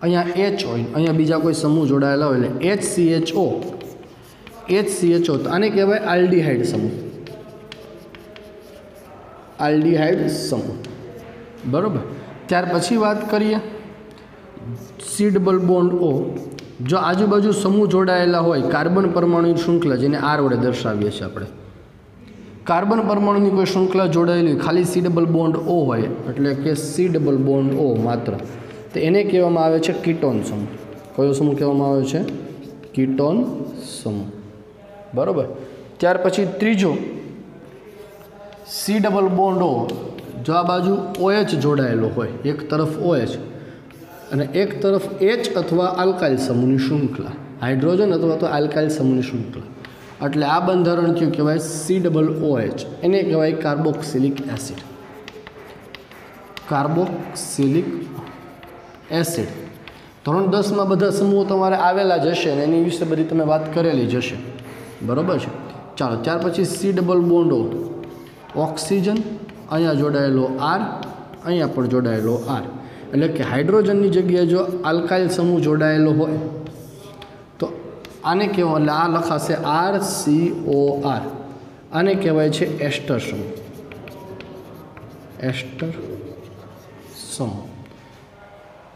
Speaker 1: અહીંયા H હોય, અહીંયા બીજા કોઈ સમૂહ જોડાયેલા હોય એટલે HCHO, તો આને કહેવાય આલ્ડીહાઇડ સમૂહ. બરાબર. ત્યાર પછી વાત કરીએ C ડબલ બોન્ડ O, જો આજુબાજુ સમૂહ જોડાયેલા હોય કાર્બન પરમાણુની શૃંખલા, જેને R વડે દર્શાવીએ છીએ આપણે, કાર્બન પરમાણુની કોઈ શૃંખલા જોડાયેલી ખાલી C ડબલ બોન્ડ O હોય એટલે કે C ડબલ બોન્ડ O માત્ર, તો એને કહેવામાં આવે છે કીટોન સમૂહ. કયો સમૂહ કહેવામાં આવે છે? કીટોન સમૂહ. બરાબર. ત્યાર પછી ત્રીજો C ડબલ બોન્ડ O, જો આ બાજુ OH જોડાયેલો હોય, એક તરફ OH અને એક તરફ H અથવા આલ્કાઇલ સમૂહની શૃંખલા, હાઇડ્રોજન અથવા તો આલ્કાઇલ સમૂહની શૃંખલા, એટલે આ બંધારણ કયું કહેવાય? C double OH. એને કહેવાય કાર્બોક્સિલિક એસિડ. ધોરણ 10માં બધા સમૂહો તમારે આવેલા જ હશે અને એની વિશે બધી તમે વાત કરેલી જ હશે. બરાબર છે. ચાલો, ત્યાર પછી C double bond O, oxygen, અહીંયા જોડાયેલો R, અહીંયા પણ જોડાયેલો R, એટલે કે હાઇડ્રોજનની જગ્યાએ જો આલ્કાઇલ સમૂહ જોડાયેલો હોય તો આને કહેવાય, એટલે આ લખાશે RCOR. આને કહેવાય છે એસ્ટર સમૂહ.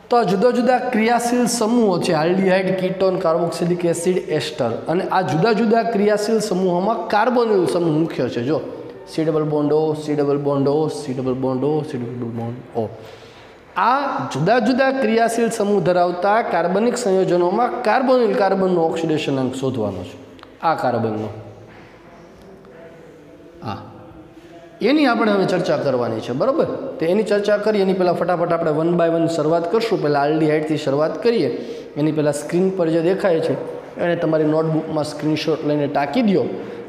Speaker 1: તો આ જુદા જુદા ક્રિયાશીલ સમૂહો છે, આલ્ડીહાઇડ, કીટોન, કાર્બોક્સિલિક એસિડ, એસ્ટર, અને આ જુદા જુદા ક્રિયાશીલ સમૂહોમાં કાર્બોનિલ સમૂહ મુખ્ય છે. જો C double bond O, C double bond O, C double bond O, C double bond O. આ જુદા જુદા ક્રિયાશીલ સમૂહ ધરાવતા કાર્બનિક સંયોજનોમાં કાર્બનનો ઓક્સિડેશનાંક શોધવાનો છે. આ કાર્બનનો એની આપણે હવે ચર્ચા કરવાની છે. બરાબર. તો એની ચર્ચા કરીએ એની પહેલાં ફટાફટ આપણે 1 બાય 1 શરૂઆત કરશું. પહેલાં આલ્ડીહાઇડથી શરૂઆત કરીએ. એની પહેલાં સ્ક્રીન પર જે દેખાય છે એને તમારી નોટબુકમાં સ્ક્રીનશોટ લઈને ટાંકી દો,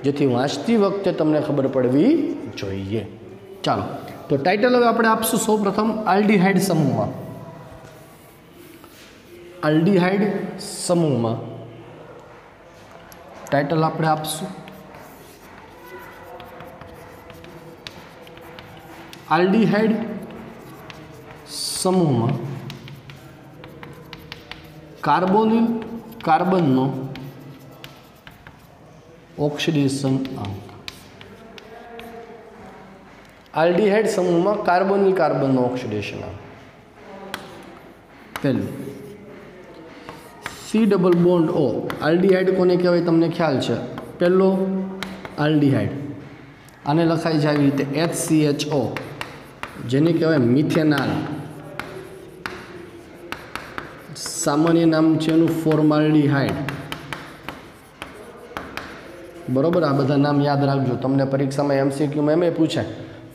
Speaker 1: જેથી વાંચતી વખતે તમને ખબર પડવી જોઈએ. ચાલો, તો ટાઇટલ હવે આપણે આપશું સૌપ્રથમ આલ્ડીહાઇડ સમૂહમાં ટાઇટલ આપણે આપશું આલ્ડીહાઇડ સમૂહમાં કાર્બનનો ઓક્સિડેશન આંક. આલ્ડીહાઇડ સમૂહમાં કાર્બનનો ઓક્સિડેશન આંક. પહેલું C double bond O aldehyde કોને કહેવાય તમને ખ્યાલ છે પહેલો આલ્ડીહાઇડ આને લખાય છે આવી રીતે HCHO જેને કહેવાય મિથેનાલ સામાન્ય નામ છે એનું ફોર્માલ્ડીહાઇડ બરોબર આ બધા નામ યાદ રાખજો તમને પરીક્ષામાં MCQમાં એમ પૂછાય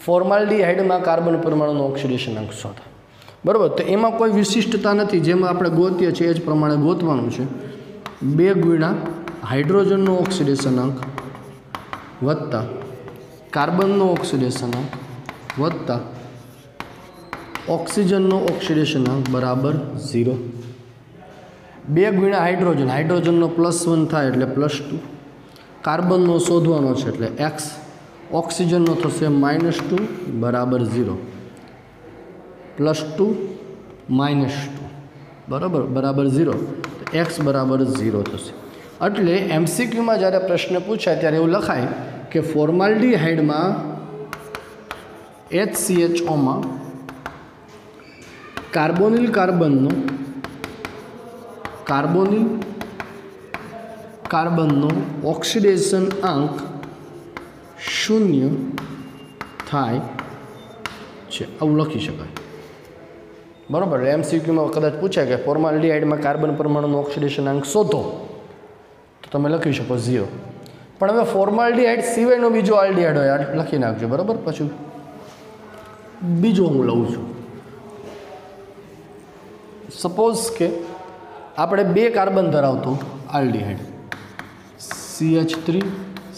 Speaker 1: ફોર્માલ્ડીહાઇડમાં કાર્બન પરમાણુનો ઓક્સિડેશન અંક શોધો બરાબર તો એમાં કોઈ વિશિષ્ટતા નથી જેમાં આપણે ગોતીએ છીએ એ જ પ્રમાણે ગોતવાનું છે 2 ગુણ્યા હાઇડ્રોજનનો ઓક્સિડેશન અંક વત્તા કાર્બનનો ઓક્સિડેશન અંક વત્તા ઓક્સિજનનો ઓક્સિડેશન અંક બરાબર 0 2 ગુણ્યા હાઇડ્રોજનનો +1 થાય એટલે +2 કાર્બનનો શોધવાનો છે એટલે x ઓક્સિજનનો થશે -2 બરાબર 0 +2 -2 બરાબર બરાબર 0 x બરાબર 0 થશે એટલે MCQમાં જ્યારે પ્રશ્ન પૂછાય ત્યારે એવું લખાય કે ફોર્માલ્ડીહાઇડમાં HCHOમાં કાર્બોનિલ કાર્બનનો ઓક્સિડેશન અંક 0 થાય છે આવું લખી શકાય બરાબર MCQમાં કદાચ પૂછાય કે ફોર્માલ્ડીહાઇડમાં કાર્બન પરમાણુનો ઓક્સિડેશન અંક શોધો તો તમે લખી શકો 0 પણ હવે ફોર્માલ્ડીહાઇડ સિવાયનો બીજો આલ્ડીહાઇડ હોય લખી નાખજો બરાબર પછી બીજો હું લઉં છું સપોઝ કે આપણે 2 કાર્બન ધરાવતું aldehyde CH3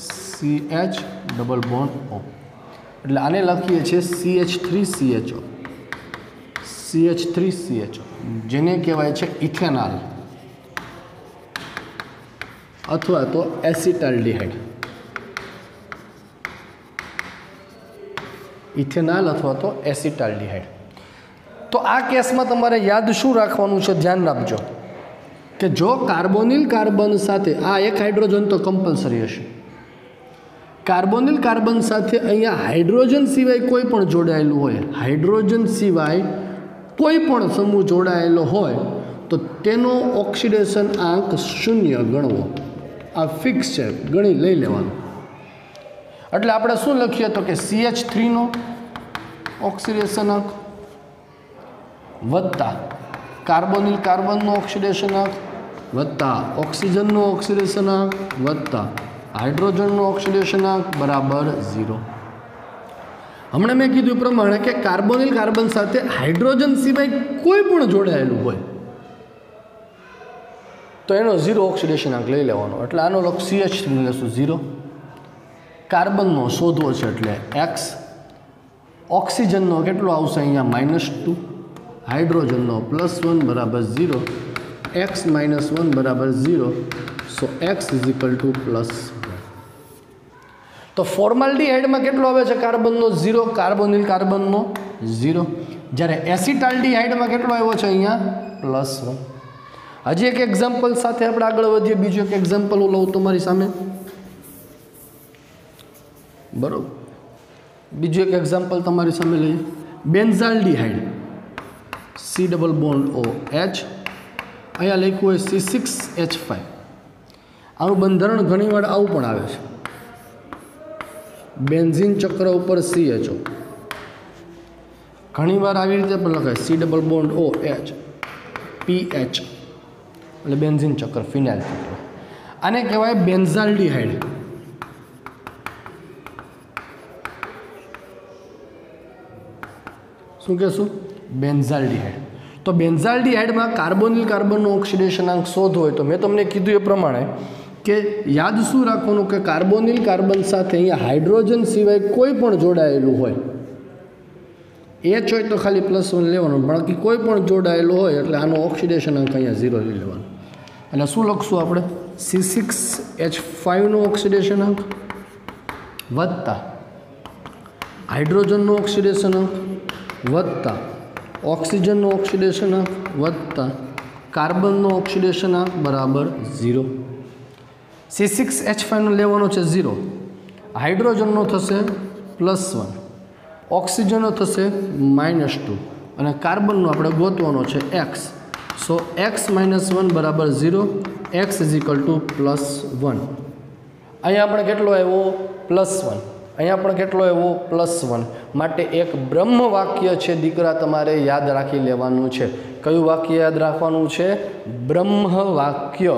Speaker 1: CH double bond O એટલે આને લખીએ છીએ CH3CHO CH3CHO જેને કહેવાય છે ઇથેનાલ અથવા તો એસિટાલ્ડીહાઇડ ઇથેનાલ અથવા તો એસિટાલ્ડીહાઇડ તો આ કેસમાં તમારે યાદ શું રાખવાનું છે ધ્યાન રાખજો કે જો કાર્બોનિલ કાર્બન સાથે આ એક હાઇડ્રોજન તો કમ્પલસરી હશે કાર્બોનિલ કાર્બન સાથે અહીંયા હાઇડ્રોજન સિવાય કોઈ પણ જોડાયેલું હોય હાઇડ્રોજન સિવાય કોઈ પણ સમૂહ જોડાયેલો હોય તો તેનો ઓક્સિડેશન આંક 0 ગણવો આ ફિક્સ છે ગણી લઈ લેવાનું એટલે આપણે શું લખીએ તો કે CH3નો ઓક્સિડેશન આંક વત્તા કાર્બોનિલ કાર્બનનો ઓક્સિડેશન આંક વત્તા ઓક્સિજનનો ઓક્સિડેશન આંક વત્તા હાઇડ્રોજનનો ઓક્સિડેશન આંક બરાબર 0 હમણાં મેં કીધું પ્રમાણે કે કાર્બોનિલ કાર્બન સાથે હાઇડ્રોજન સિવાય કોઈ પણ જોડાયેલું હોય તો એનો 0 ઓક્સિડેશન આંક લઈ લેવાનો એટલે આનો લખ CH3 લેશું 0 કાર્બનનો શોધવો છે એટલે x ઓક્સિજનનો કેટલો આવશે અહીંયા -2 હાઇડ્રોજનનો +1 બરાબર 0 x -1 બરાબર 0 સો x +1 તો ફોર્માલ્ડીહાઇડમાં કેટલો આવે છે કાર્બનનો 0 કાર્બોનિલ કાર્બનનો 0 જ્યારે એસિટાલ્ડીહાઇડમાં કેટલો આવ્યો છે અહીંયા +1 હજી એક એક્ઝામ્પલ સાથે આપણે આગળ વધીએ બીજું એક એક્ઝામ્પલ હું લઉં તમારી સામે બરાબર બીજું એક એક્ઝામ્પલ તમારી સામે લઈએ બેન્ઝાલ્ડીહાઇડ C double bond O H અહીંયા લખ્યું હોય C6H5 આનું બંધારણ ઘણીવાર આવું પણ આવે છે બેન્ઝીન ચક્ર ઉપર CHO ઘણીવાર આવી રીતે પણ લખાય C double bond O H PH એટલે બેન્ઝીન ચક્ર ફિનાઇલ ચક્ર આને કહેવાય બેન્ઝાલ્ડીહાઇડ શું કહેશું બેન્ઝાલ્ડીહાઇડ તો બેન્ઝાલ્ડીહાઇડમાં કાર્બોનિલ કાર્બનનો ઓક્સિડેશન અંક શોધવો હોય તો મેં તમને કીધું એ પ્રમાણે કે યાદ શું રાખવાનું કે કાર્બોનિલ કાર્બન સાથે અહીંયા હાઇડ્રોજન સિવાય કોઈ પણ જોડાયેલું હોય H હોય તો ખાલી +1 લેવાનું બાકી કોઈ પણ જોડાયેલું હોય એટલે આનો ઓક્સિડેશન અંક અહીંયા 0 લઈ લેવાનો એટલે શું લખશું આપણે C6H5નો ઓક્સિડેશન અંક વત્તા હાઇડ્રોજનનો ઓક્સિડેશન અંક વત્તા ઓક્સિજનનો ઓક્સિડેશન અંક વત્તા કાર્બનનો ઓક્સિડેશન અંક બરાબર 0 C6H5નો લેવાનો છે 0 હાઇડ્રોજનનો થશે +1 ઓક્સિજનનો થશે -2 અને કાર્બનનો આપણે ગોતવાનો છે x सो x-1 बराबर 0, x +1। अहीं आपणे केटलो आव्यो +1, अहीं आपणे केटलो आव्यो +1। माटे एक ब्रह्म वाक्य छे दीकरा तमारे याद राखी लेवानुं छे। कयुं वाक्य याद राखवानुं छे? ब्रह्म वाक्य।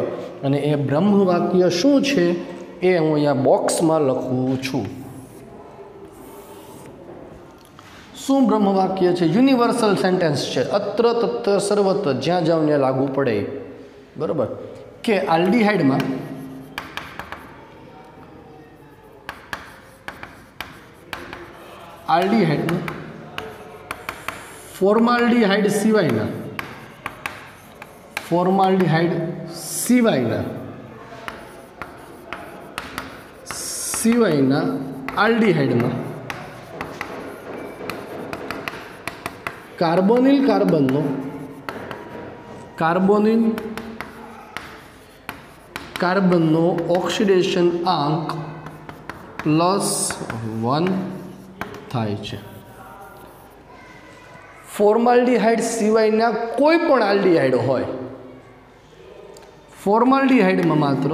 Speaker 1: अने ए ब्रह्म वाक्य शुं छे ए हूँ अहींया बॉक्समां लखुं छुं। शुं ब्रह्म वाक्य है? यूनिवर्सल सेंटेन्स है। अत्र तत्र सर्वत्र ज्यां जाओ ने लागू पड़े। बराबर के आल्डिहाइड में फॉर्माल्डिहाइड सिवायना आल्डिहाइड में कार्बोनिल कार्बन ऑक्सीडेशन आंक +1 थाय छे। फॉर्माल्डिहाइड सिवायना कोईपण आल्डिहाइड होय, फॉर्माल्डिहाइड में मात्र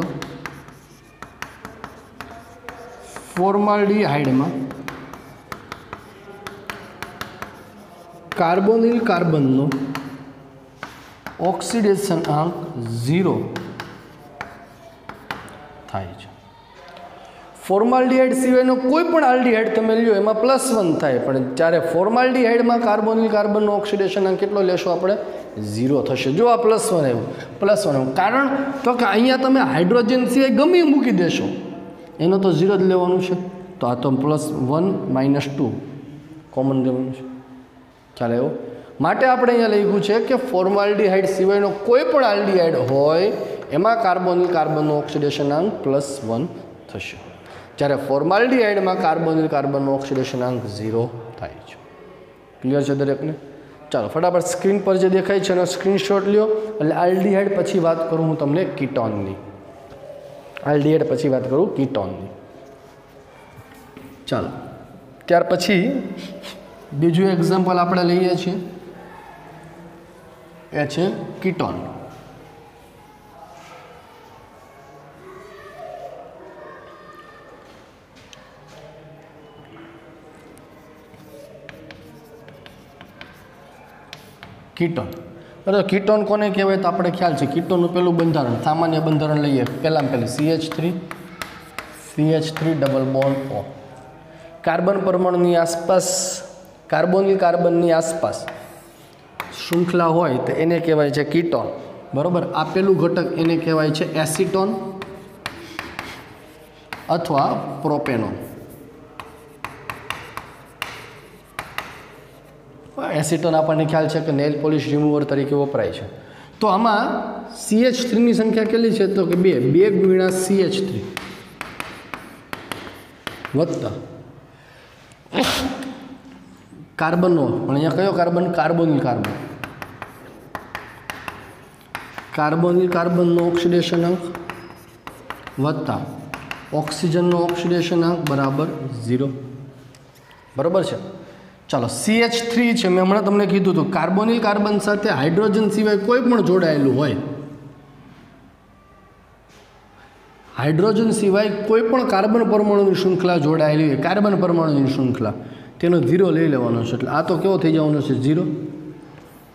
Speaker 1: कार्बोनिल कार्बन ऑक्सीडेशन आंक 0 थाय छे। फॉर्माल्डिहाइड सिवायनो कोईपण आल्डिहाइड तमे ल्यो एमां +1 थाय, पण त्यारे फॉर्माल्डिहाइड में कार्बोनिल कार्बन ऑक्सीडेशन आंक केटलो लेशो आपणे 0 थशे। जो आ +1 આવ્યું, कारण तो कि अहींया तमे हाइड्रोजन सिवाय गमे मूकी देशो एनो तो 0 ज लेवानुं छे। तो आ तो +1 - 2 कॉमन लेवानुं छे। ख्याल आव्यो? माटे आपणे अहींया लख्युं छे कि फॉर्माल्डिहाइड सिवायनो कोईपण आल्डिहाइड होय एमां कार्बोनिल कार्बन ऑक्सीडेशन आंक +1 थशे, ज्यारे फॉर्माल्डिहाइड में कार्बोनिल कार्बन ऑक्सीडेशन आंक 0 थाय छे। क्लियर छे दरेकने? चलो फटाफट स्क्रीन पर जो देखाय छे एनो स्क्रीनशॉट ल्यो। એટલે આલ્ડિહાઇડ પછી વાત કરું હું તમને કીટોનની। આલ્ડિહાઇડ પછી વાત કરું કીટોનની। ચાલો ત્યાર પછી બીજું એક્ઝામ્પલ આપણે લઈએ છીએ, એ છે કીટોન। कीटोन बराबर कीटोन कोने कहेवाय तो आपणे ख्याल छे। कीटोननुं पेलुं बंधारण सामान्य बंधारण लईए। पहेलामां पहेલું CH3 double bond O। Carbon परमाणुनी आसपास कार्बोनिल कार्बननी आसपास श्रृंखला होय तो एने कहेवाय छे कीटोन। बराबर आ पेलुं घटक एने कहेवाय छे एसीटोन अथवा प्रोपेनोन। एसीटोन आपने ख्याल है कि नेल पॉलिश रिमूवर तरीके वपराय है। तो आमा CH3 की संख्या केटली है? तो कि 2 × CH3 वत्ता कार्बन पण अहींया कयो carbon? Carbonyl carbon. Carbonyl carbon oxidation अंक वत्ता ऑक्सीजन ऑक्सीडेशन अंक बराबर 0। बराबर है? चलो CH3 है, मैं हमणां तमने कीधुं तो कार्बोनिल कार्बन साथे हाइड्रोजन सिवाय कोई पण जोड़ायेलुं होय, हाइड्रोजन सिवाय कोईपण कार्बन परमाणुनी श्रृंखला जोड़ायेली होय, कार्बन परमाणुनी श्रृंखला तेनो 0 लई लेवानो छे। એટલે આ તો કેવો થઈ જવાનો છે 0।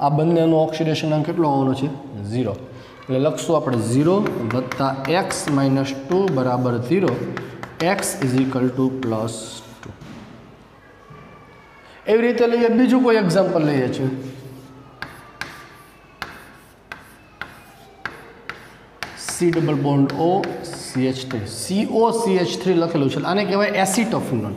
Speaker 1: આ બંનેનો ઓક્સિડેશન અંક કેટલો આવવાનો છે 0। એટલે લખશું આપણે 0 + x - 2 બરાબર 0, x = +2। एवी रीते लईए बीजू कोई एक्जाम्पल लईए छे। C double bond O CH3 COCH3 लखेलुं छे। आने कहेवाय एसिटोफिनोल।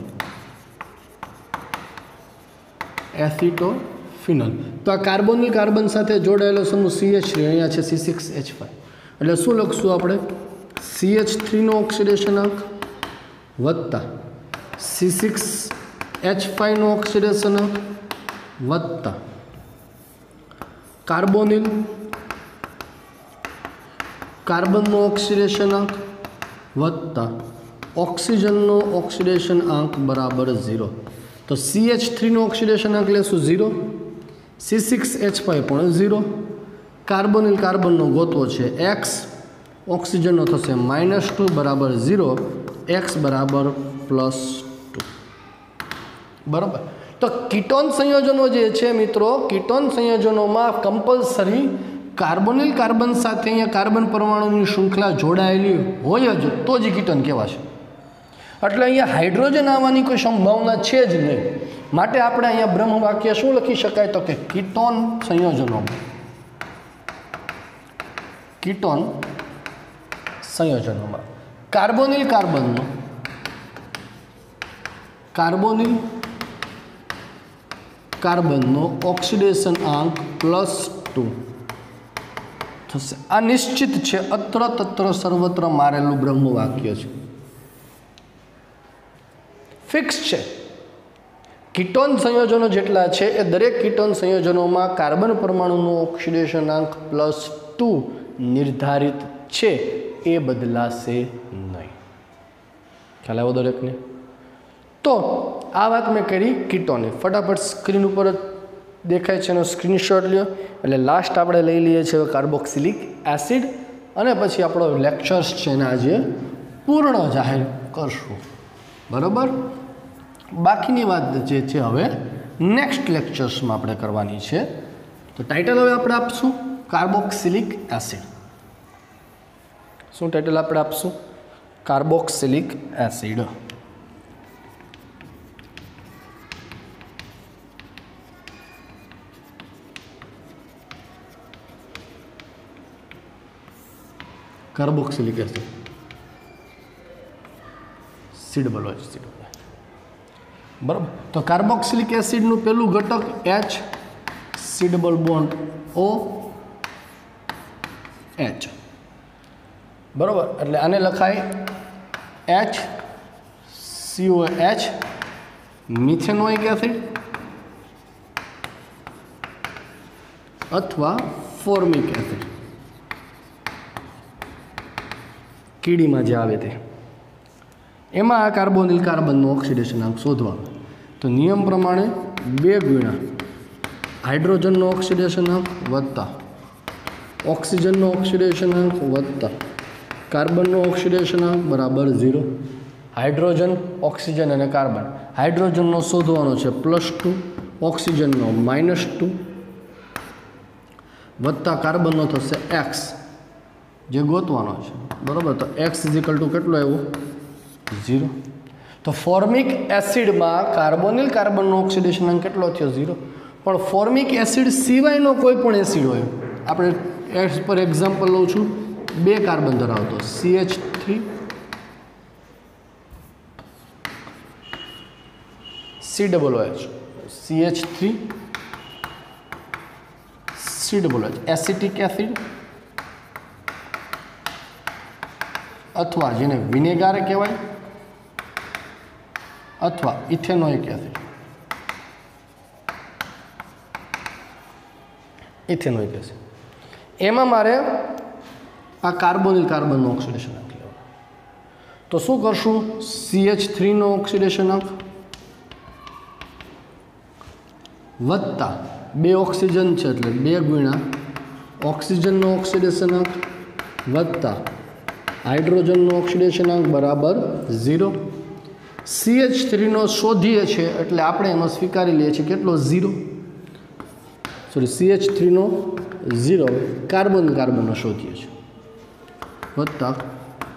Speaker 1: तो आ कार्बोनिल कार्बन साथे जोड़ायेलो समूह CH3 अहींया छे C6H5। એટલે શું લખશું આપણે? CH3 નો ઓક્સિડેશન અંક વત્તા C6H5 નો ઓક્સિડેશન અંક વત્તા કાર્બોનિલ કાર્બનનો ઓક્સિડેશન અંક વત્તા ઓક્સિજનનો ઓક્સિડેશન અંક બરાબર 0। तो CH3 નો ઓક્સિડેશન અંક લેશું 0, C6H5 પણ 0, કાર્બોનિલ કાર્બનનો ગોતવો છે x, ઓક્સિજનનો થશે -2 બરાબર 0, x બરાબર +2. બરાબર. તો કીટોન સંયોજનો જે છે મિત્રો, કીટોન સંયોજનોમાં કમ્પલસરી કાર્બોનિલ કાર્બન સાથે અહીંયા કાર્બન પરમાણુની શૃંખલા જોડાયેલી હોય જ તો જ કીટોન કહેવાશે. એટલે અહીંયા હાઇડ્રોજન આવવાની કોઈ સંભાવના છે જ નહીં. માટે આપણે અહીંયા બ્રહ્મ વાક્ય શું લખી શકાય? તો કે કીટોન સંયોજનોમાં, કીટોન સંયોજનોમાં કાર્બોનિલ કાર્બનનો, કાર્બોનિલ કાર્બનનો ઓક્સિડેશન આંક +2 થશે. આ નિશ્ચિત છે, અત્ર તત્ર સર્વત્ર મારેલું બ્રહ્મ વાક્ય છે, ફિક્સ છે. કીટોન સંયોજનો જેટલા છે એ દરેક કીટોન સંયોજનોમાં કાર્બન પરમાણુનો ઓક્સિડેશન આંક +2 નિર્ધારિત છે, એ બદલાશે નહીં. ખ્યાલ આવ્યો દરેકને? તો આ વાત મેં કરી કીટોની. ફટાફટ સ્ક્રીન ઉપર દેખાય છે એનો સ્ક્રીનશોટ લ્યો. એટલે લાસ્ટ આપણે લઈ લઈએ છીએ કાર્બોક્સિલિક એસિડ, અને પછી આપણો લેક્ચર્સ છે એને આજે પૂર્ણ જાહેર કરશું. બરાબર. બાકીની વાત જે છે હવે નેક્સ્ટ લેક્ચર્સમાં આપણે કરવાની છે. તો ટાઇટલ હવે આપણે આપશું કાર્બોક્સિલિક એસિડ. શું ટાઇટલ આપણે આપશું? Carboxylic acid. Carboxylic acid C=H. બરાબર. તો કાર્બોક્સિલિક એસિડનું પહેલું ઘટક H, C=OH. બરાબર. એટલે આને લખાય HCOH, મિથેનોઇક એસિડ અથવા ફોર્મિક એસિડ, કીડીમાં જે આવે તે. એમાં આ કાર્બોનિલ કાર્બનનો ઓક્સિડેશન આંક શોધવાનો. તો નિયમ પ્રમાણે 2 ગુણ્યા હાઇડ્રોજનનો ઓક્સિડેશન આંક વત્તા ઓક્સિજનનો ઓક્સિડેશન આંક વત્તા કાર્બનનો ઓક્સિડેશન આંક બરાબર 0. હાઇડ્રોજન, ઓક્સિજન અને કાર્બન. હાઇડ્રોજનનો શોધવાનો છે +2, ઓક્સિજનનો -2 વત્તા કાર્બનનો થશે x, જે ગોતવાનો છે. બરાબર. તો x કેટલો આવ્યો? 0. તો ફોર્મિક એસિડમાં કાર્બોનિલ કાર્બનનો ઓક્સિડેશન અંક કેટલો થયો? 0. પણ ફોર્મિક એસિડ સિવાયનો કોઈ પણ એસિડ હોય, આપણે એસ પર એક્ઝામ્પલ લઉં છું, 2 કાર્બન ધરાવતો CH3 COOH, CH3 COOH, acetic acid અથવા જેને વિનેગાર કહેવાય, અથવા ઇથેનોઇક એસિડ. ઇથેનોઇક એસિડ એમાં મારે આ કાર્બોનિલ કાર્બનનો ઓક્સિડેશન આંક લેવાનો. તો શું કરશું? CH3નો ઓક્સિડેશન આંક વત્તા 2 ઓક્સિજન છે એટલે 2 ગુણ્યા ઓક્સિજનનો ઓક્સિડેશન આંક વત્તા હાઇડ્રોજનનો ઓક્સિડેશન આંક બરાબર 0. CH3નો શોધીએ છીએ એટલે આપણે એનો સ્વીકારી લઈએ છીએ કેટલો? 0. સોરી, CH3નો 0 કાર્બનનો શોધીએ છીએ વત્તા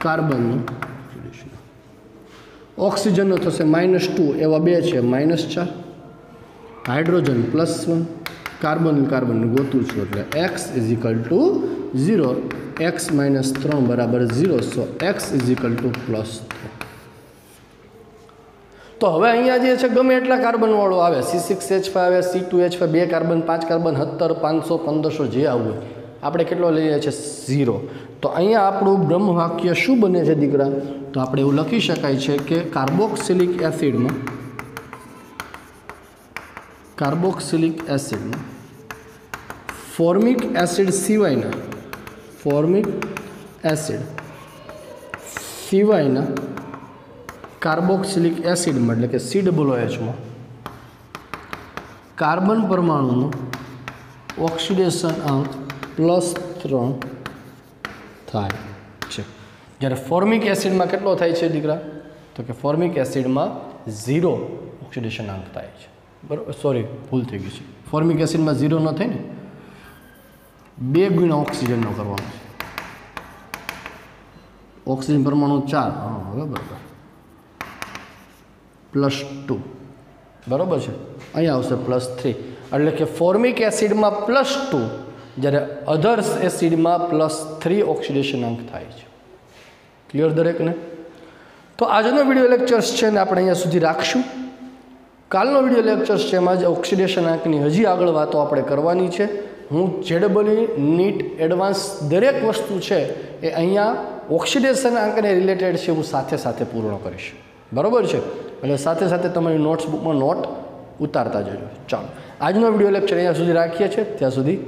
Speaker 1: કાર્બનનો ઓક્સિડેશન. ઓક્સિજનનો થશે -2, એવા 2 છે -4. હાઇડ્રોજન +1, કાર્બનનું ગોતું છું એટલે x = 0, x - 3 બરાબર 0. સો x = +3. તો હવે અહીંયા જે છે ગમે એટલા કાર્બનવાળો આવે, C6H5 આવે, C2H5, 2 કાર્બન, 5 કાર્બન, 70, 500, 1500 જે આવવું હોય, આપણે કેટલો લઈએ છીએ? 0. તો અહીંયા આપણું બ્રહ્મ વાક્ય શું બને છે દીકરા? તો આપણે એવું લખી શકાય છે કે કાર્બોક્સિલિક એસિડમાં ફોર્મિક એસિડ સિવાયના કાર્બોક્સિલિક એસિડમાં એટલે કે COOHમાં કાર્બન પરમાણુનો ઓક્સિડેશન અંક +3 થાય છે। જ્યારે ફોર્મિક એસિડમાં કેટલો થાય છે દીકરા? તો કે ફોર્મિક એસિડમાં 0 ઓક્સિડેશનાંક થાય છે, બરાબર? સોરી, ભૂલ થઈ ગઈ છે, ફોર્મિક એસિડમાં 0 ન થાય ને, 2 ગુણ્યા ઓક્સિજનનો કરવાનો છે, ઓક્સિજન પરમાણુ 4, હા હવે બરાબર, +2, બરાબર છે, અહીંયા આવશે +3, એટલે કે ફોર્મિક એસિડમાં +2, જ્યારે અધર્સ એસિડમાં +3 ઓક્સિડેશનાંક થાય છે। ક્લિયર દરેકને? તો આજનો વિડીયો લેક્ચર્સ છે ને આપણે અહીંયા સુધી રાખશું। કાલનો વિડીયો લેક્ચર્સ છે એમાં જ ઓક્સિડેશનાંકની હજી આગળ વાતો આપણે કરવાની છે। હું JEE નીટ એડવાન્સ દરેક વસ્તુ છે એ અહીંયા ઓક્સિડેશનાંકને રિલેટેડ છે હું સાથે સાથે પૂર્ણ કરીશ, બરાબર છે? એટલે સાથે સાથે તમારી નોટ્સ બુકમાં નોટ ઉતારતા જજો। ચાલો, આજનો વિડીયો લેક્ચર અહીંયા સુધી રાખીએ છીએ, ત્યાં સુધી